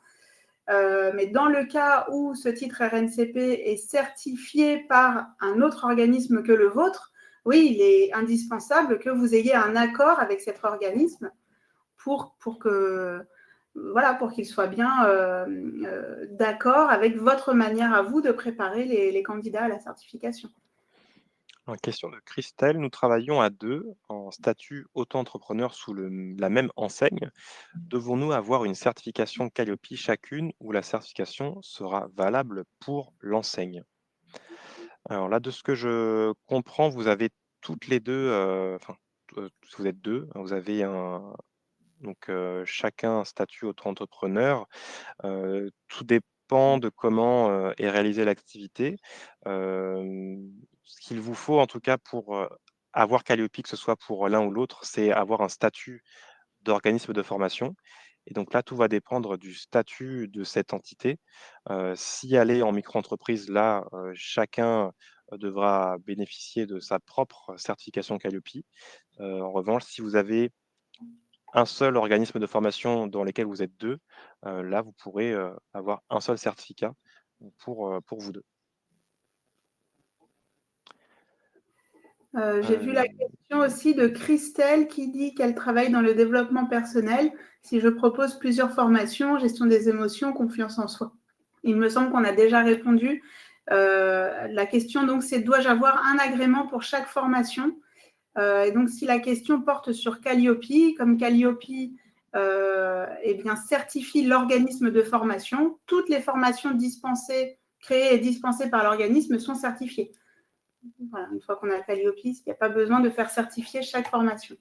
Mais dans le cas où ce titre RNCP est certifié par un autre organisme que le vôtre, oui, il est indispensable que vous ayez un accord avec cet organisme pour qu'il soit bien d'accord avec votre manière à vous de préparer les candidats à la certification. En question de Christelle, nous travaillons à 2 en statut auto-entrepreneur sous la même enseigne. Devons-nous avoir une certification Calliope chacune ou la certification sera valable pour l'enseigne? Alors là, de ce que je comprends, vous avez toutes les 2, vous êtes 2, vous avez chacun un statut auto-entrepreneur. Tout dépend de comment est réalisée l'activité. Ce qu'il vous faut en tout cas pour avoir Calliope, que ce soit pour l'un ou l'autre, c'est avoir un statut d'organisme de formation. Et donc là, tout va dépendre du statut de cette entité. Si elle est en micro-entreprise, là, chacun devra bénéficier de sa propre certification Calliope. En revanche, si vous avez un seul organisme de formation dans lesquels vous êtes 2, là, vous pourrez avoir un seul certificat pour vous 2. J'ai vu la question aussi de Christelle qui dit qu'elle travaille dans le développement personnel. Si je propose plusieurs formations, gestion des émotions, confiance en soi. Il me semble qu'on a déjà répondu. La question, donc, c'est dois-je avoir un agrément pour chaque formation? Et donc, si la question porte sur Calliope, comme Calliope certifie l'organisme de formation, toutes les formations créées et dispensées par l'organisme sont certifiées. Voilà, une fois qu'on a Calliope, il n'y a pas besoin de faire certifier chaque formation.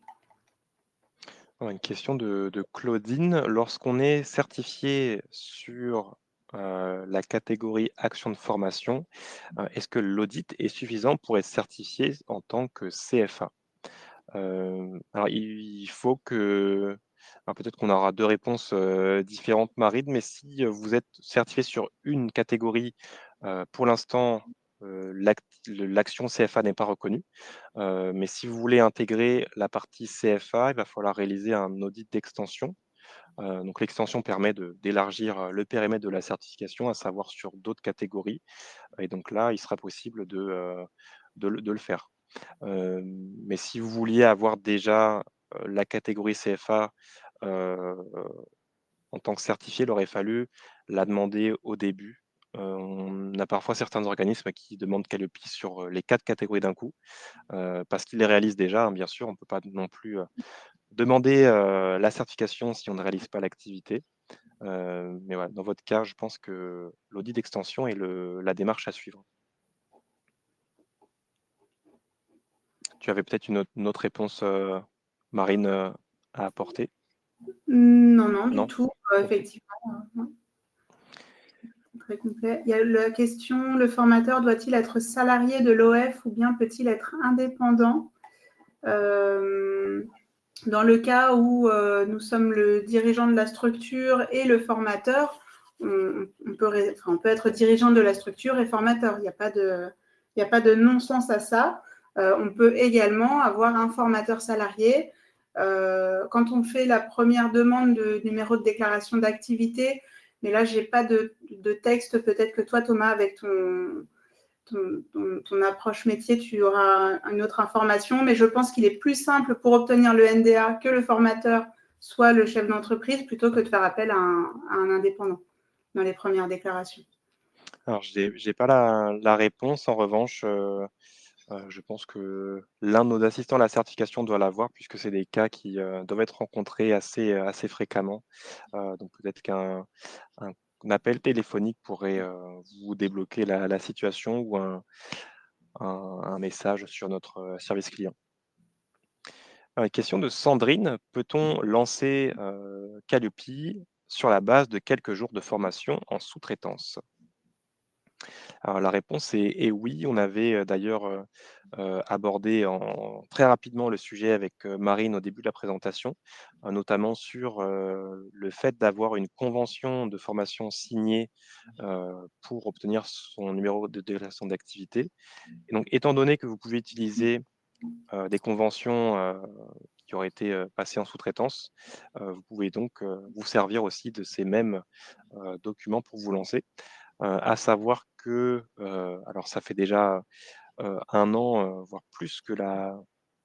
Une question de Claudine. Lorsqu'on est certifié sur la catégorie action de formation, est-ce que l'audit est suffisant pour être certifié en tant que CFA? Alors, il faut que... Alors, peut-être qu'on aura deux réponses différentes, Marine, mais si vous êtes certifié sur une catégorie, pour l'instant, l'action CFA n'est pas reconnue. Mais si vous voulez intégrer la partie CFA, il va falloir réaliser un audit d'extension. Donc, l'extension permet d'élargir le périmètre de la certification, à savoir sur d'autres catégories. Et donc là, il sera possible de le faire. Mais si vous vouliez avoir déjà la catégorie CFA en tant que certifié, il aurait fallu la demander au début. On a parfois certains organismes qui demandent Calliope sur les 4 catégories d'un coup, parce qu'ils les réalisent déjà, hein, bien sûr. On ne peut pas non plus demander la certification si on ne réalise pas l'activité. Mais voilà, dans votre cas, je pense que l'audit d'extension est la démarche à suivre. Tu avais peut-être une autre réponse, Marine, à apporter? Non, non, du Non? tout. Ok. Effectivement, non. Très complet. Il y a la question, le formateur doit-il être salarié de l'OF ou bien peut-il être indépendant? Dans le cas où nous sommes le dirigeant de la structure et le formateur, on peut être dirigeant de la structure et formateur. Il n'y a pas de non-sens à ça. On peut également avoir un formateur salarié. Quand on fait la première demande de numéro de déclaration d'activité, mais là, je n'ai pas de texte. Peut-être que toi, Thomas, avec ton approche métier, tu auras une autre information, mais je pense qu'il est plus simple pour obtenir le NDA que le formateur soit le chef d'entreprise plutôt que de faire appel à un indépendant dans les premières déclarations. Alors, je n'ai pas la réponse. En revanche, je pense que l'un de nos assistants à la certification doit l'avoir, puisque c'est des cas qui doivent être rencontrés assez fréquemment. Donc, peut-être qu'un appel téléphonique pourrait vous débloquer la situation, ou un message sur notre service client. Question de Sandrine. Peut-on lancer Calliope sur la base de quelques jours de formation en sous-traitance? Alors, la réponse est oui. On avait d'ailleurs abordé très rapidement le sujet avec Marine au début de la présentation, notamment sur le fait d'avoir une convention de formation signée pour obtenir son numéro de déclaration d'activité. Et donc, étant donné que vous pouvez utiliser des conventions qui auraient été passées en sous-traitance, vous pouvez donc vous servir aussi de ces mêmes documents pour vous lancer. À savoir que, alors ça fait déjà 1 an, voire plus, que la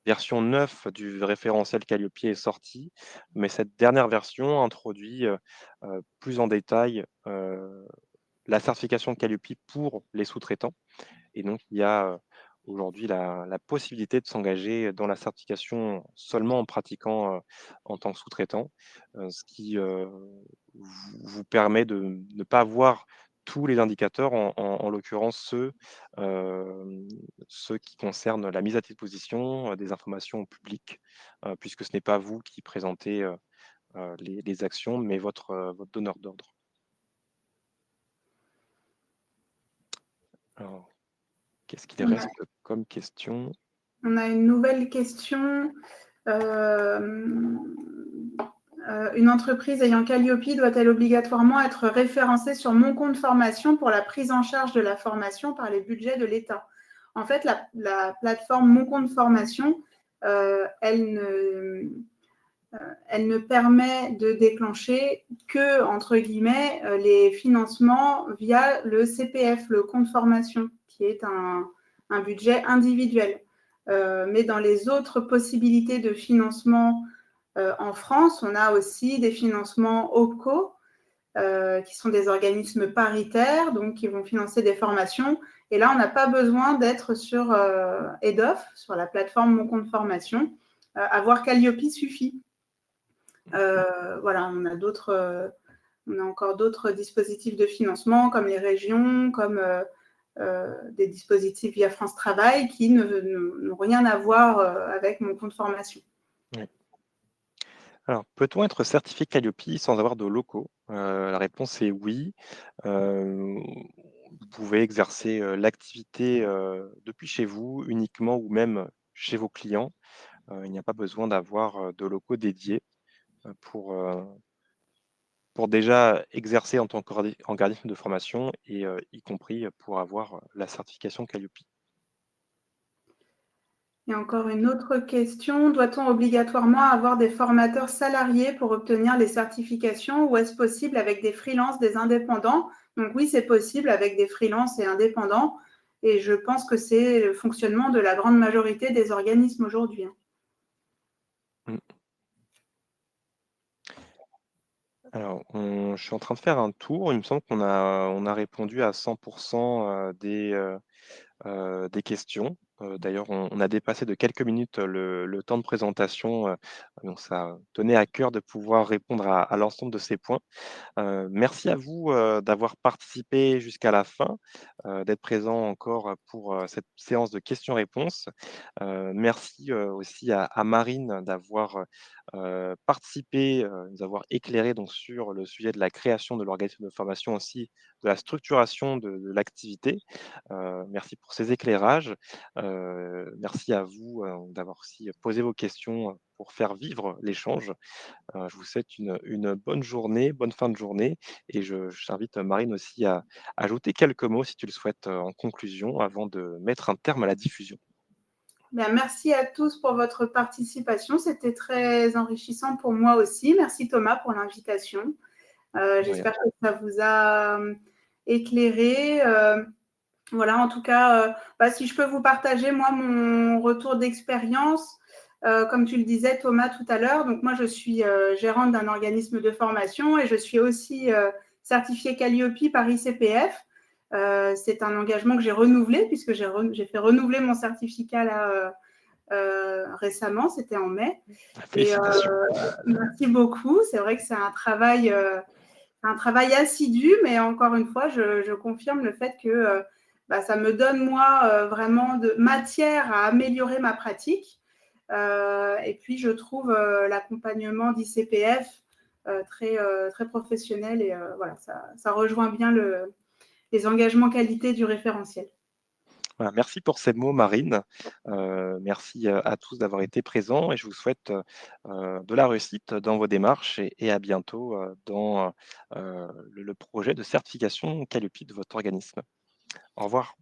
version 9 du référentiel Calliope est sortie, mais cette dernière version introduit plus en détail la certification Calliope pour les sous-traitants. Et donc, il y a aujourd'hui la possibilité de s'engager dans la certification seulement en pratiquant en tant que sous-traitant, ce qui vous permet de ne pas voir tous les indicateurs, en l'occurrence ceux qui concernent la mise à disposition des informations au public, puisque ce n'est pas vous qui présentez les actions, mais votre donneur d'ordre. Alors, qu'est-ce qu'il reste comme question? On a une nouvelle question. Une entreprise ayant Calliope doit-elle obligatoirement être référencée sur mon compte formation pour la prise en charge de la formation par les budgets de l'État? En fait, la plateforme Mon compte formation, elle ne permet de déclencher que, entre guillemets, les financements via le CPF, le compte formation, qui est un budget individuel. Mais dans les autres possibilités de financement en France, on a aussi des financements OPCO qui sont des organismes paritaires, donc qui vont financer des formations. Et là, on n'a pas besoin d'être sur EDOF, sur la plateforme Mon Compte Formation. Avoir Calliope suffit. Voilà, on a encore d'autres dispositifs de financement, comme les régions, comme des dispositifs via France Travail, qui n'ont rien à voir avec Mon Compte Formation. Oui. Alors, peut-on être certifié Calliope sans avoir de locaux? La réponse est oui. Vous pouvez exercer l'activité depuis chez vous uniquement ou même chez vos clients. Il n'y a pas besoin d'avoir de locaux dédiés pour, pour déjà exercer en tant qu'organisme de formation et y compris pour avoir la certification Calliope. Il y a encore une autre question. Doit-on obligatoirement avoir des formateurs salariés pour obtenir les certifications ou est-ce possible avec des freelances, des indépendants? Donc oui, c'est possible avec des freelances et indépendants. Et je pense que c'est le fonctionnement de la grande majorité des organismes aujourd'hui. Mm. Alors, je suis en train de faire un tour. Il me semble qu'on a répondu à 100% des questions. D'ailleurs, on a dépassé de quelques minutes le temps de présentation. Donc, ça tenait à cœur de pouvoir répondre à l'ensemble de ces points. Merci à vous d'avoir participé jusqu'à la fin, d'être présent encore pour cette séance de questions-réponses. Merci aussi à Marine d'avoir participé, nous avoir éclairé donc, sur le sujet de la création de l'organisme de formation, aussi de la structuration de l'activité. Merci pour ces éclairages. Merci à vous d'avoir aussi posé vos questions pour faire vivre l'échange. Je vous souhaite une bonne journée, bonne fin de journée et j'invite Marine aussi à ajouter quelques mots, si tu le souhaites, en conclusion, avant de mettre un terme à la diffusion. Bien, merci à tous pour votre participation. C'était très enrichissant pour moi aussi. Merci Thomas pour l'invitation. J'espère que ça vous a éclairé. Voilà, en tout cas, si je peux vous partager, moi, mon retour d'expérience, comme tu le disais, Thomas, tout à l'heure. Donc, moi, je suis gérante d'un organisme de formation et je suis aussi certifiée Calliope par ICPF. C'est un engagement que j'ai renouvelé puisque j'ai fait renouveler mon certificat là, récemment, c'était en mai. Félicitations. Merci beaucoup. C'est vrai que c'est un travail assidu, mais encore une fois, je confirme le fait que ça me donne, moi, vraiment de matière à améliorer ma pratique. Et puis, je trouve l'accompagnement d'ICPF très professionnel et voilà, ça rejoint bien les engagements qualité du référentiel. Voilà, merci pour ces mots, Marine. Merci à tous d'avoir été présents et je vous souhaite de la réussite dans vos démarches et à bientôt dans le projet de certification Calliope de votre organisme. Au revoir.